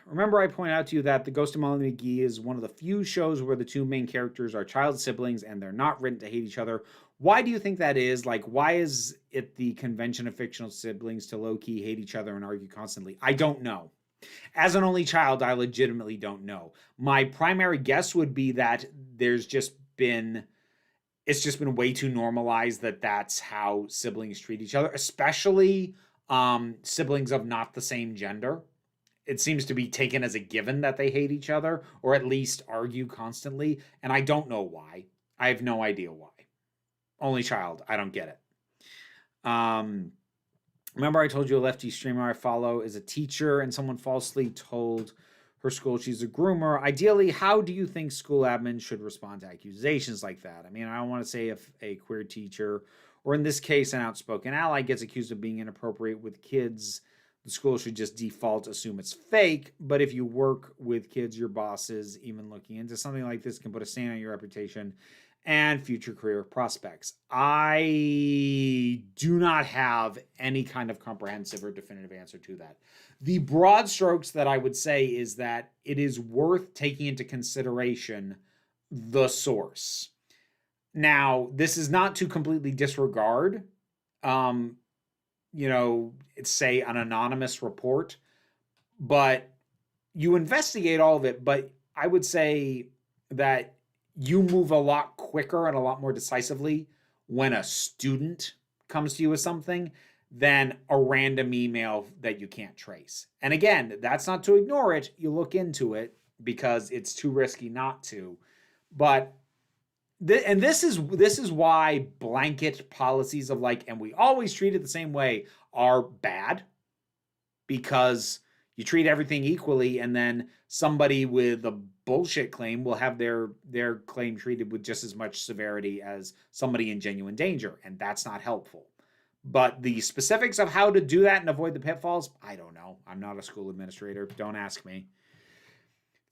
Remember, I pointed out to you that The Ghost of Molly McGee is one of the few shows where the two main characters are child siblings and they're not written to hate each other. Why do you think that is? Like, why is it the convention of fictional siblings to low-key hate each other and argue constantly? I don't know. As an only child, I legitimately don't know. My primary guess would be that it's just been way too normalized that that's how siblings treat each other, especially siblings of not the same gender. It seems to be taken as a given that they hate each other or at least argue constantly. And I don't know why. I have no idea why. Only child. I don't get it. Remember I told you a lefty streamer I follow is a teacher and someone falsely told her school she's a groomer. Ideally, how do you think school admin should respond to accusations like that? I mean, I don't want to say if a queer teacher, or in this case, an outspoken ally, gets accused of being inappropriate with kids, the school should just default assume it's fake. But if you work with kids, your bosses, even looking into something like this, can put a stain on your reputation and future career prospects. I do not have any kind of comprehensive or definitive answer to that. The broad strokes that I would say is that it is worth taking into consideration the source. Now, this is not to completely disregard, it's say an anonymous report, but you investigate all of it. But I would say that you move a lot quicker and a lot more decisively when a student comes to you with something than a random email that you can't trace. And again, that's not to ignore it. You look into it because it's too risky not to. But this is why blanket policies of like, and we always treat it the same way, are bad, because you treat everything equally, and then somebody with a bullshit claim will have their claim treated with just as much severity as somebody in genuine danger, and that's not helpful. But the specifics of how to do that and avoid the pitfalls, I don't know. I'm not a school administrator. Don't ask me.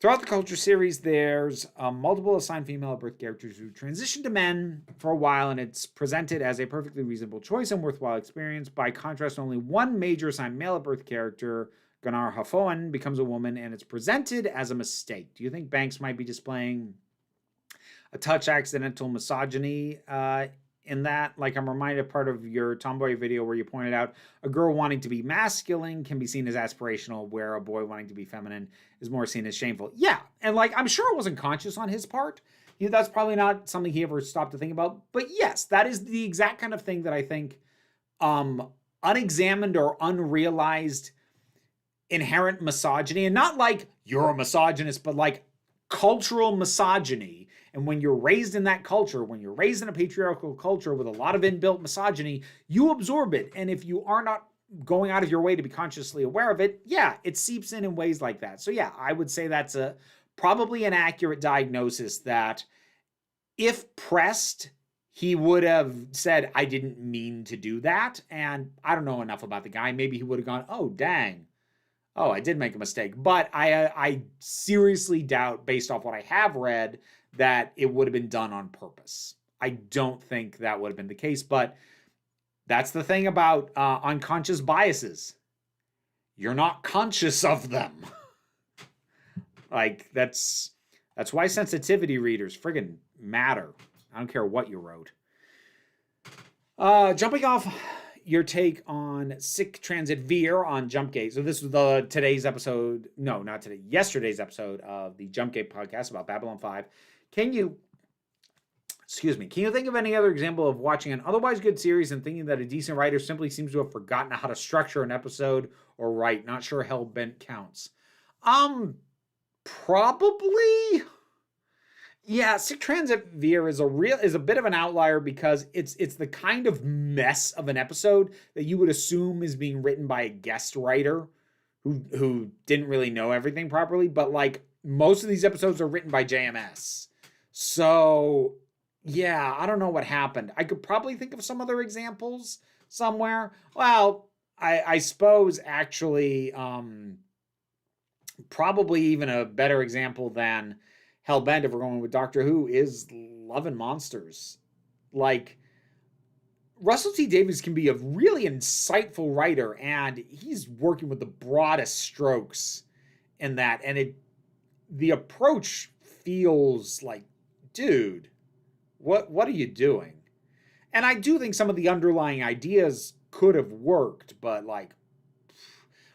Throughout the Culture series, there's multiple assigned female at birth characters who transition to men for a while, and it's presented as a perfectly reasonable choice and worthwhile experience. By contrast, only one major assigned male at birth character, Gunnar Hafoen, becomes a woman, and it's presented as a mistake. Do you think Banks might be displaying a touch accidental misogyny in that? Like, I'm reminded of part of your Tomboy video where you pointed out a girl wanting to be masculine can be seen as aspirational, where a boy wanting to be feminine is more seen as shameful. Yeah, and like, I'm sure it wasn't conscious on his part. That's probably not something he ever stopped to think about. But yes, that is the exact kind of thing that I think unexamined or unrealized inherent misogyny, and not like you're a misogynist, but like cultural misogyny. And when you're raised in that culture, when you're raised in a patriarchal culture with a lot of inbuilt misogyny, you absorb it. And if you are not going out of your way to be consciously aware of it, yeah, it seeps in ways like that. So yeah, I would say that's probably an accurate diagnosis, that if pressed, he would have said, I didn't mean to do that. And I don't know enough about the guy. Maybe he would have gone, oh, dang. Oh, I did make a mistake. But I seriously doubt, based off what I have read, that it would have been done on purpose. I don't think that would have been the case. But that's the thing about unconscious biases. You're not conscious of them. Like, that's why sensitivity readers friggin' matter. I don't care what you wrote. Jumping off your take on Sick Transit Veer on Jumpgate. So this was yesterday's episode of the Jumpgate podcast about Babylon 5. Can you think of any other example of watching an otherwise good series and thinking that a decent writer simply seems to have forgotten how to structure an episode or write? Not sure Hellbent counts. Probably. Yeah, Sick Transit Veer is a bit of an outlier because it's the kind of mess of an episode that you would assume is being written by a guest writer who didn't really know everything properly, but like most of these episodes are written by JMS. So, yeah, I don't know what happened. I could probably think of some other examples somewhere. Well, I suppose actually probably even a better example than Hellbent, if we're going with Doctor Who, is Love and Monsters. Like, Russell T Davies can be a really insightful writer, and he's working with the broadest strokes in that. And the approach feels like, dude, what are you doing? And I do think some of the underlying ideas could have worked, but like,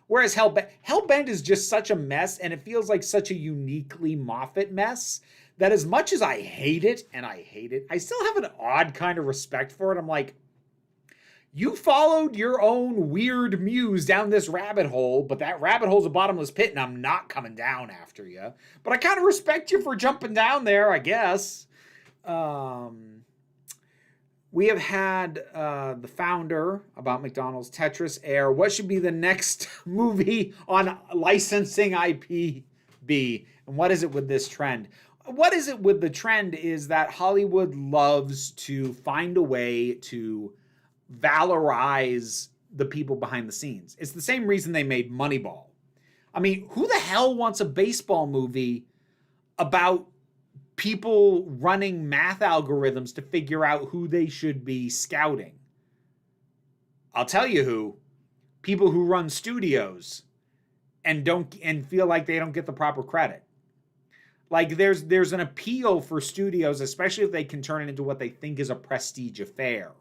whereas Hellbent is just such a mess, and it feels like such a uniquely Moffat mess that as much as I hate it, I still have an odd kind of respect for it. I'm like, you followed your own weird muse down this rabbit hole, but that rabbit hole's a bottomless pit, and I'm not coming down after you. But I kind of respect you for jumping down there, I guess. We have had the founder about McDonald's Tetris air. What should be the next movie on licensing IP be? And what is it with this trend? What is it with the trend is that Hollywood loves to find a way to valorize the people behind the scenes. It's the same reason they made Moneyball. I mean, who the hell wants a baseball movie about people running math algorithms to figure out who they should be scouting? I'll tell you who. People who run studios and feel like they don't get the proper credit. Like there's an appeal for studios, especially if they can turn it into what they think is a prestige affair,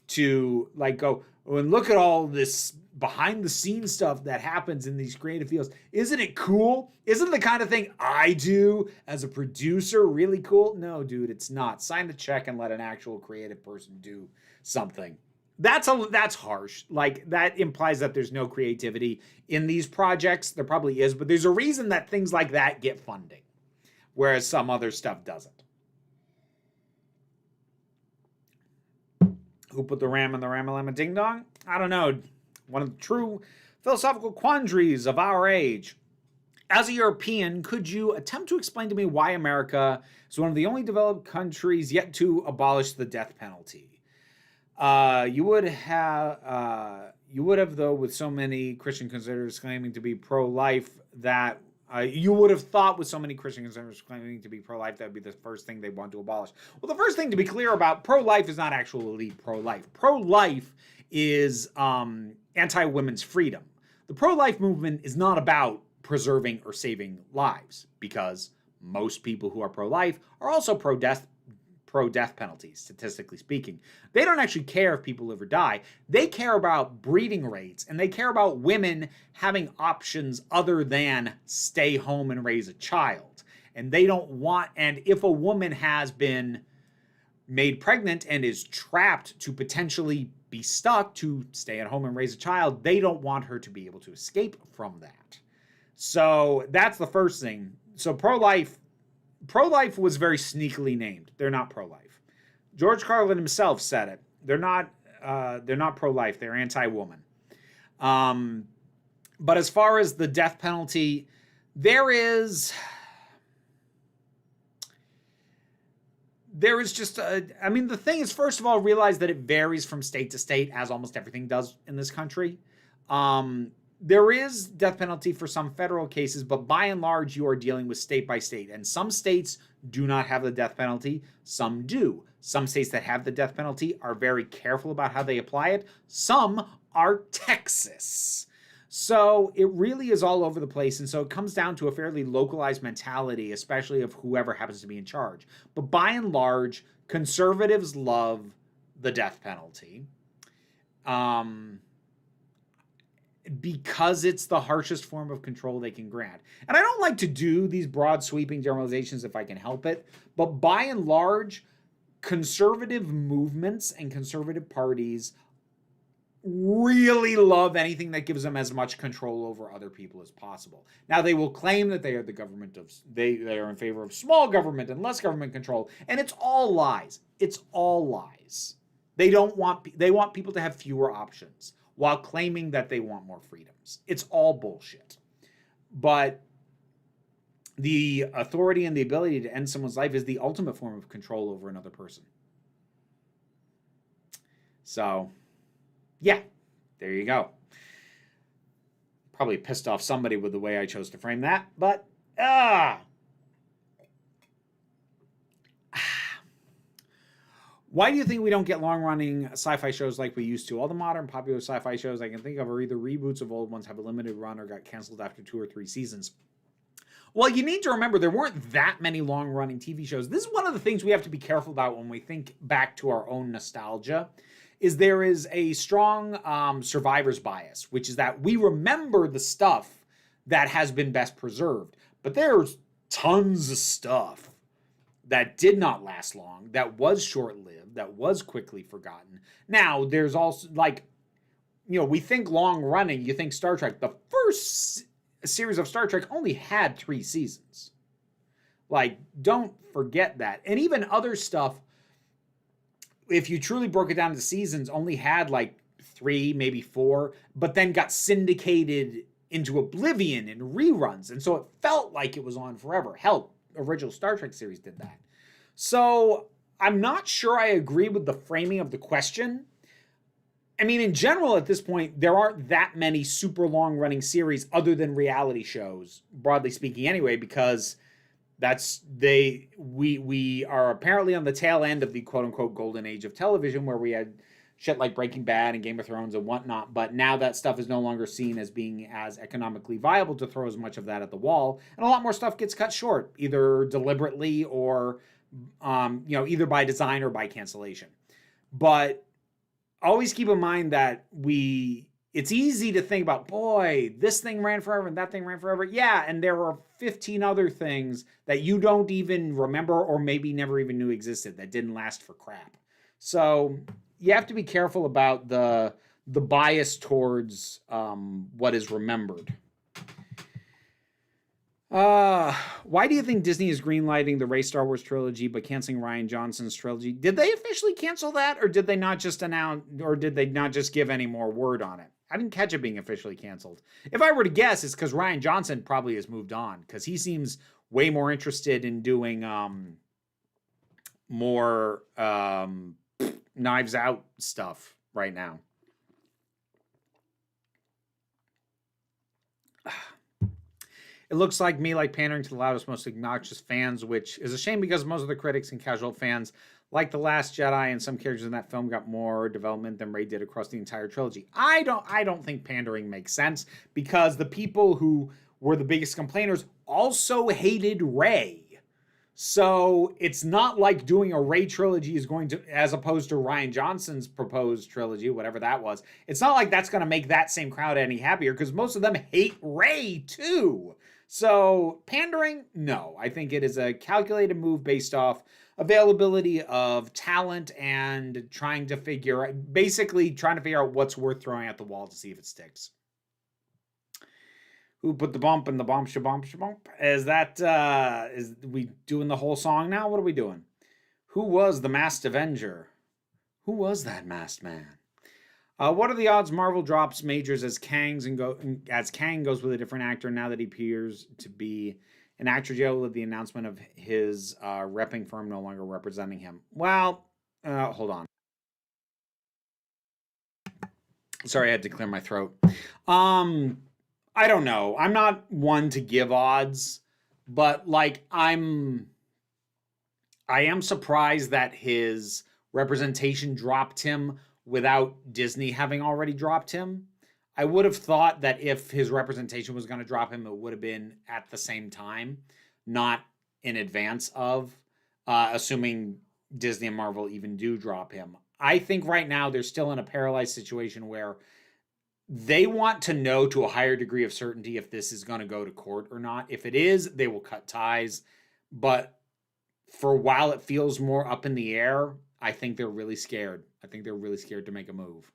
to like go, oh, and look at all this behind the scenes stuff that happens in these creative fields. Isn't it cool? Isn't the kind of thing I do as a producer really cool? No, dude, it's not. Sign the check and let an actual creative person do something. That's harsh. Like, that implies that there's no creativity in these projects. There probably is, but there's a reason that things like that get funding, whereas some other stuff doesn't. Who put the ram in the Ramalama Ding Dong? I don't know. One of the true philosophical quandaries of our age. As a European, could you attempt to explain to me why America is one of the only developed countries yet to abolish the death penalty? You would have, though, with so many Christian conservatives claiming to be pro-life, that you would have thought with so many Christian conservatives claiming to be pro-life, that would be the first thing they want to abolish. Well, the first thing to be clear about, pro-life is not actually pro-life. Pro-life is anti-women's freedom. The pro-life movement is not about preserving or saving lives, because most people who are pro-life are also pro-death penalties, statistically speaking. They don't actually care if people live or die. They care about breeding rates, and they care about women having options other than stay home and raise a child. And they don't want, and if a woman has been made pregnant and is trapped to potentially be stuck to stay at home and raise a child, they don't want her to be able to escape from that. So that's the first thing. So pro-life was very sneakily named. They're not pro-life. George Carlin himself said it. They're not pro-life. They're anti-woman. But as far as the death penalty, there is just the thing is, first of all, realize that it varies from state to state, as almost everything does in this country. There is death penalty for some federal cases, but by and large, you are dealing with state by state. And some states do not have the death penalty. Some do. Some states that have the death penalty are very careful about how they apply it. Some are Texas. So it really is all over the place. And so it comes down to a fairly localized mentality, especially of whoever happens to be in charge. But by and large, conservatives love the death penalty. Because it's the harshest form of control they can grant. And I don't like to do these broad sweeping generalizations if I can help it, but by and large, conservative movements and conservative parties really love anything that gives them as much control over other people as possible. Now, they will claim that they are the government of, they are in favor of small government and less government control, and it's all lies. It's all lies. They want people to have fewer options while claiming that they want more freedoms. It's all bullshit. But the authority and the ability to end someone's life is the ultimate form of control over another person. So, yeah, there you go. Probably pissed off somebody with the way I chose to frame that, but why do you think we don't get long-running sci-fi shows like we used to? All the modern popular sci-fi shows I can think of are either reboots of old ones, have a limited run, or got canceled after 2 or 3 seasons. Well, you need to remember there weren't that many long-running TV shows. This is one of the things we have to be careful about when we think back to our own nostalgia, is there is a strong survivor's bias, which is that we remember the stuff that has been best preserved. But there's tons of stuff that did not last long, that was short-lived, that was quickly forgotten. Now, there's also, like, we think long-running, you think Star Trek. The first series of Star Trek only had 3 seasons. Like, don't forget that. And even other stuff, if you truly broke it down to seasons, only had like 3, maybe 4, but then got syndicated into oblivion in reruns. And so it felt like it was on forever. Hell, original Star Trek series did that. So I'm not sure I agree with the framing of the question. I mean, in general, at this point, there aren't that many super long-running series other than reality shows, broadly speaking anyway, because we are apparently on the tail end of the quote-unquote golden age of television, where we had shit like Breaking Bad and Game of Thrones and whatnot, but now that stuff is no longer seen as being as economically viable to throw as much of that at the wall, and a lot more stuff gets cut short, either deliberately or either by design or by cancellation. But always keep in mind that it's easy to think about, boy, this thing ran forever and that thing ran forever. Yeah, and there are 15 other things that you don't even remember or maybe never even knew existed that didn't last for crap. So you have to be careful about the bias towards what is remembered. Why do you think Disney is greenlighting the Rey Star Wars trilogy but canceling Rian Johnson's trilogy? Did they officially cancel that, or did they not just announce, or did they not just give any more word on it? I didn't catch it being officially canceled. If I were to guess, it's because Rian Johnson probably has moved on, because he seems way more interested in doing more Knives Out stuff right now. It looks like me pandering to the loudest, most obnoxious fans, which is a shame because most of the critics and casual fans, like The Last Jedi and some characters in that film, got more development than Rey did across the entire trilogy. I don't think pandering makes sense, because the people who were the biggest complainers also hated Rey. So it's not like doing a Rey trilogy is going to, as opposed to Rian Johnson's proposed trilogy, whatever that was, it's not like that's going to make that same crowd any happier, because most of them hate Rey too. So pandering, no. I think it is a calculated move based off availability of talent and trying to figure out what's worth throwing at the wall to see if it sticks. Who put the bump in the bump shabump shabump? Is we doing the whole song now? What are we doing? Who was the Masked Avenger? Who was that masked man? What are the odds Marvel drops majors as Kang goes with a different actor now that he appears to be an actor jail with the announcement of his repping firm no longer representing him? Well, hold on. Sorry, I had to clear my throat. I don't know. I'm not one to give odds, but I am surprised that his representation dropped him without Disney having already dropped him. I would have thought that if his representation was going to drop him, it would have been at the same time, not in advance of, assuming Disney and Marvel even do drop him. I think right now they're still in a paralyzed situation where they want to know to a higher degree of certainty if this is going to go to court or not. If it is, they will cut ties. But for a while it feels more up in the air, I think they're really scared. I think they're really scared to make a move.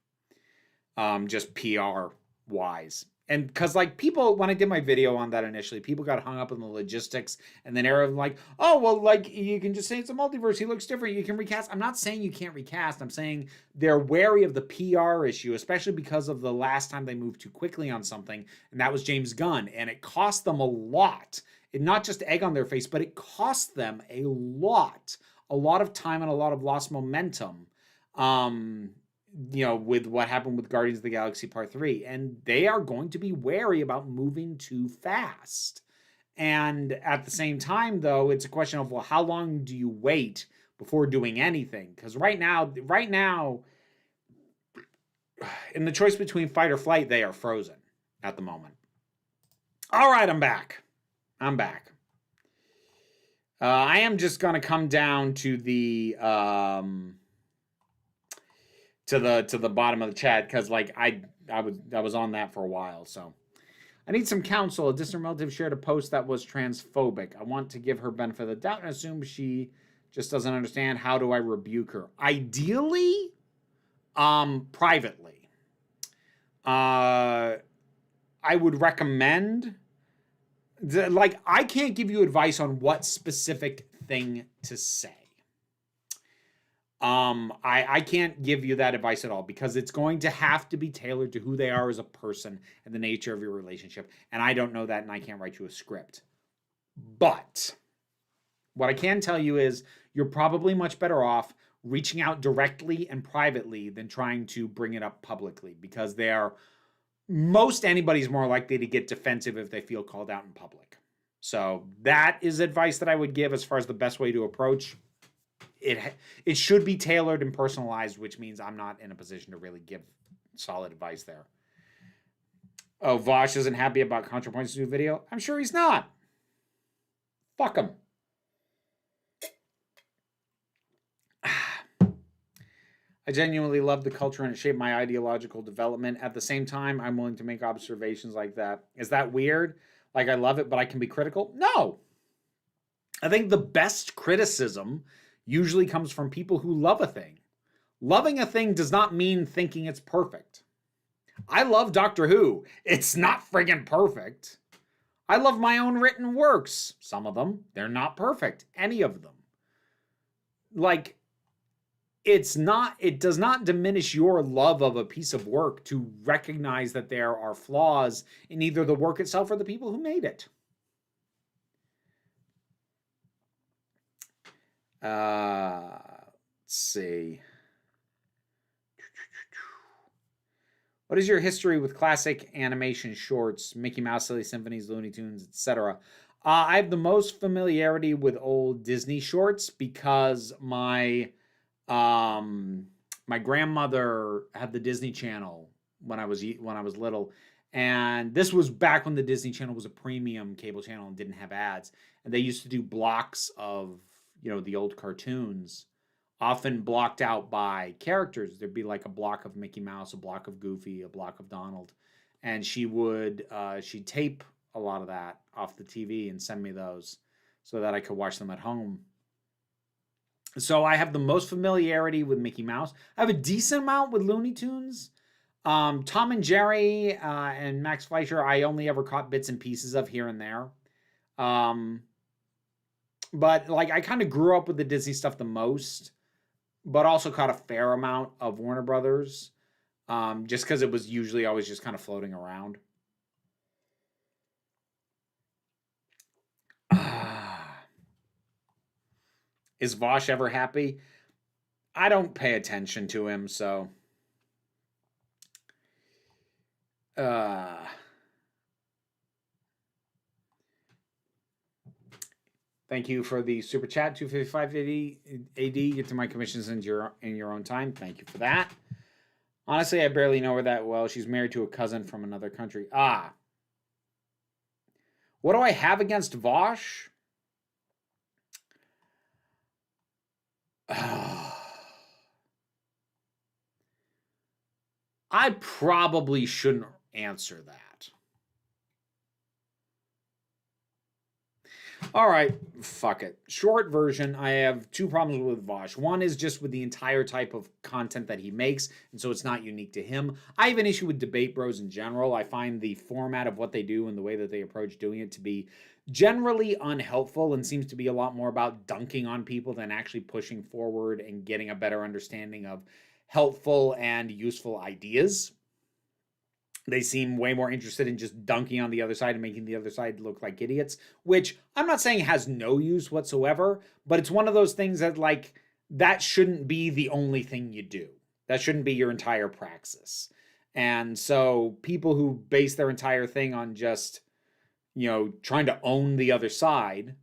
just PR wise. And because like people, when I did my video on that initially, people got hung up in the logistics, and then everyone like, oh well, like you can just say it's a multiverse. He looks different. You can recast. I'm not saying you can't recast. I'm saying they're wary of the PR issue, especially because of the last time they moved too quickly on something, and that was James Gunn, and it cost them a lot. It not just egg on their face, but it cost them a lot of time and a lot of lost momentum. With what happened with Guardians of the Galaxy Part 3. And they are going to be wary about moving too fast. And at the same time, though, it's a question of, well, how long do you wait before doing anything? Because right now, in the choice between fight or flight, they are frozen at the moment. All right, I'm back. I am just going to come down to the... to the bottom of the chat, because like I was on that for a while. So I need some counsel. A distant relative shared a post that was transphobic. I want to give her benefit of the doubt and assume she just doesn't understand. How do I rebuke her? Ideally, privately. I would recommend, like, I can't give you advice on what specific thing to say. I can't give you that advice at all, because it's going to have to be tailored to who they are as a person and the nature of your relationship. And I don't know that, and I can't write you a script. But what I can tell you is you're probably much better off reaching out directly and privately than trying to bring it up publicly, because most anybody's more likely to get defensive if they feel called out in public. So that is advice that I would give as far as the best way to approach. It should be tailored and personalized, which means I'm not in a position to really give solid advice there. Oh, Vosh isn't happy about ContraPoint's new video? I'm sure he's not. Fuck him. I genuinely love the culture, and it shaped my ideological development. At the same time, I'm willing to make observations like that. Is that weird? Like, I love it, but I can be critical? No. I think the best criticism usually comes from people who love a thing. Loving a thing does not mean thinking it's perfect. I love Doctor Who. It's not friggin' perfect. I love my own written works. Some of them, they're not perfect. Any of them. Like, it does not diminish your love of a piece of work to recognize that there are flaws in either the work itself or the people who made it. Let's see. What is your history with classic animation shorts, Mickey Mouse, Silly Symphonies, Looney Tunes, etc.? I have the most familiarity with old Disney shorts because my grandmother had the Disney Channel when I was little, and this was back when the Disney Channel was a premium cable channel and didn't have ads. And they used to do blocks of the old cartoons, often blocked out by characters. There'd be like a block of Mickey Mouse, a block of Goofy, a block of Donald, and she'd tape a lot of that off the TV and send me those so that I could watch them at home. So I have the most familiarity with Mickey Mouse. I have a decent amount with Looney Tunes. Tom and Jerry and Max Fleischer, I only ever caught bits and pieces of here and there. But like, I kind of grew up with the Disney stuff the most, but also caught a fair amount of Warner Brothers, just because it was usually always just kind of floating around. Is Vosh ever happy? I don't pay attention to him, so... Thank you for the super chat, 255 AD. Get to my commissions in your own time. Thank you for that. Honestly, I barely know her that well. She's married to a cousin from another country. What do I have against Vosh? I probably shouldn't answer that. All right, fuck it. Short version, I have two problems with Vosh. One is just with the entire type of content that he makes, and so it's not unique to him. I have an issue with Debate Bros in general. I find the format of what they do and the way that they approach doing it to be generally unhelpful and seems to be a lot more about dunking on people than actually pushing forward and getting a better understanding of helpful and useful ideas. They seem way more interested in just dunking on the other side and making the other side look like idiots, which I'm not saying has no use whatsoever, but it's one of those things that, like, that shouldn't be the only thing you do. That shouldn't be your entire praxis. And so people who base their entire thing on just, trying to own the other side,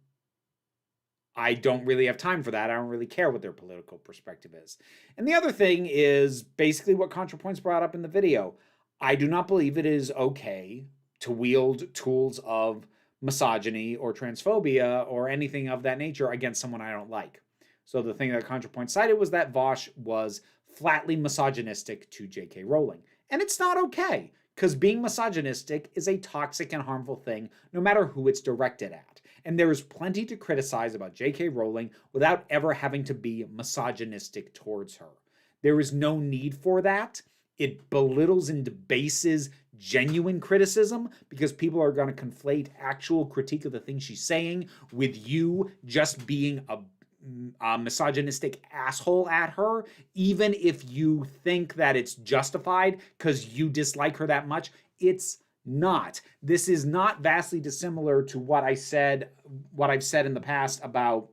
I don't really have time for that. I don't really care what their political perspective is. And the other thing is basically what ContraPoints brought up in the video. I do not believe it is okay to wield tools of misogyny or transphobia or anything of that nature against someone I don't like. So the thing that ContraPoint cited was that Vosh was flatly misogynistic to J.K. Rowling. And it's not okay, because being misogynistic is a toxic and harmful thing, no matter who it's directed at. And there is plenty to criticize about J.K. Rowling without ever having to be misogynistic towards her. There is no need for that. It belittles and debases genuine criticism because people are going to conflate actual critique of the things she's saying with you just being a misogynistic asshole at her, even if you think that it's justified because you dislike her that much. It's not. This is not vastly dissimilar to what I've said in the past about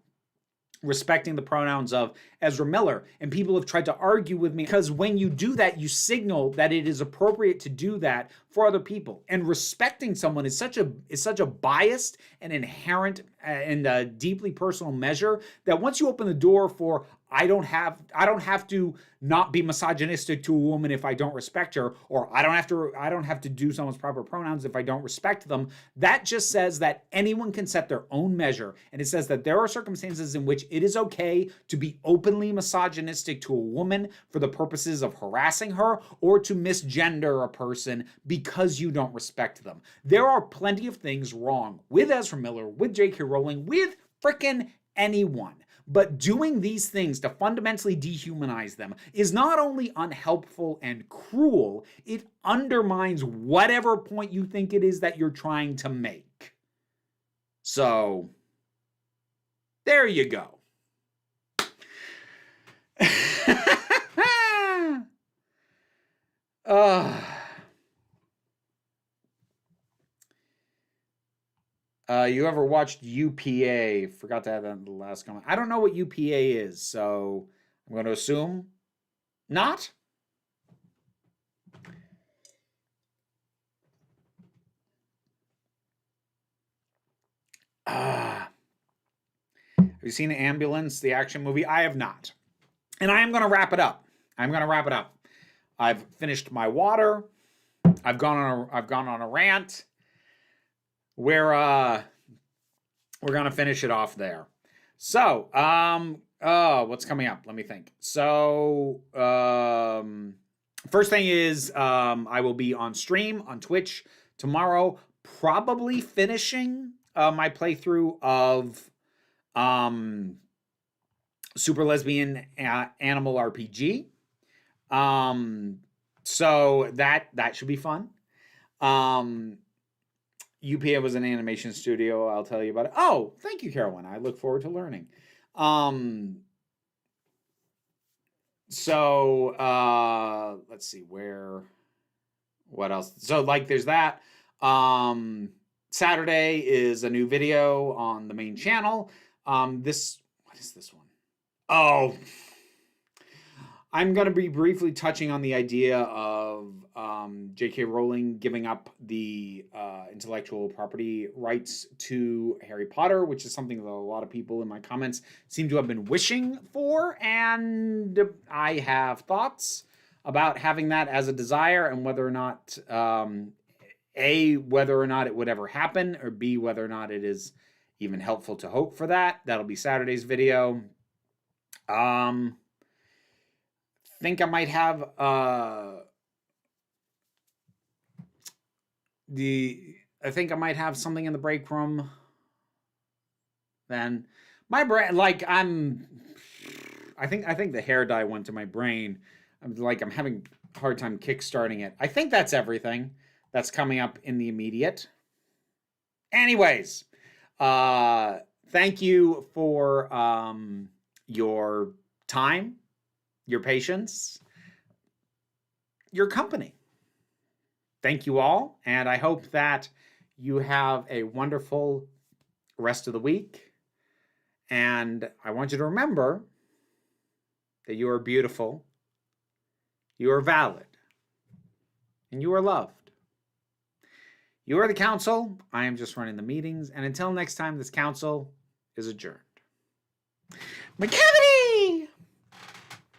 respecting the pronouns of Ezra Miller. And people have tried to argue with me because when you do that, you signal that it is appropriate to do that for other people. And respecting someone is such a biased and inherent and a deeply personal measure that once you open the door for I don't have to not be misogynistic to a woman if I don't respect her, or I don't have to do someone's proper pronouns if I don't respect them. That just says that anyone can set their own measure, and it says that there are circumstances in which it is okay to be openly misogynistic to a woman for the purposes of harassing her or to misgender a person because you don't respect them. There are plenty of things wrong with Ezra Miller, with J.K. Rowling, with frickin' anyone. But doing these things to fundamentally dehumanize them is not only unhelpful and cruel, it undermines whatever point you think it is that you're trying to make. So, there you go. You ever watched UPA? Forgot to add that in the last comment. I don't know what UPA is, so I'm going to assume not. Have you seen Ambulance, the action movie? I have not. And I am going to wrap it up. I've finished my water. I've gone on a rant. We're gonna finish it off there. So, what's coming up? Let me think. So, first thing is, I will be on stream on Twitch tomorrow, probably finishing my playthrough of Super Lesbian Animal RPG. So that should be fun. UPA was an animation studio. I'll tell you about it. Oh, thank you, Carolyn. I look forward to learning. So let's see what else? So like there's that. Saturday is a new video on the main channel. What is this one? Oh, I'm going to be briefly touching on the idea of J.K. Rowling giving up the intellectual property rights to Harry Potter, which is something that a lot of people in my comments seem to have been wishing for, and I have thoughts about having that as a desire and whether or not, A, whether or not it would ever happen, or B, whether or not it is even helpful to hope for that. That'll be Saturday's video. Think I might have something in the break room then my brain, like I think the hair dye went to my brain. I'm having a hard time kickstarting it. I think that's everything that's coming up in the immediate. Anyways, thank you for your time, your patience, your company. Thank you all, and I hope that you have a wonderful rest of the week. And I want you to remember that you are beautiful, you are valid, and you are loved. You are the council. I am just running the meetings. And until next time, this council is adjourned. McCavity!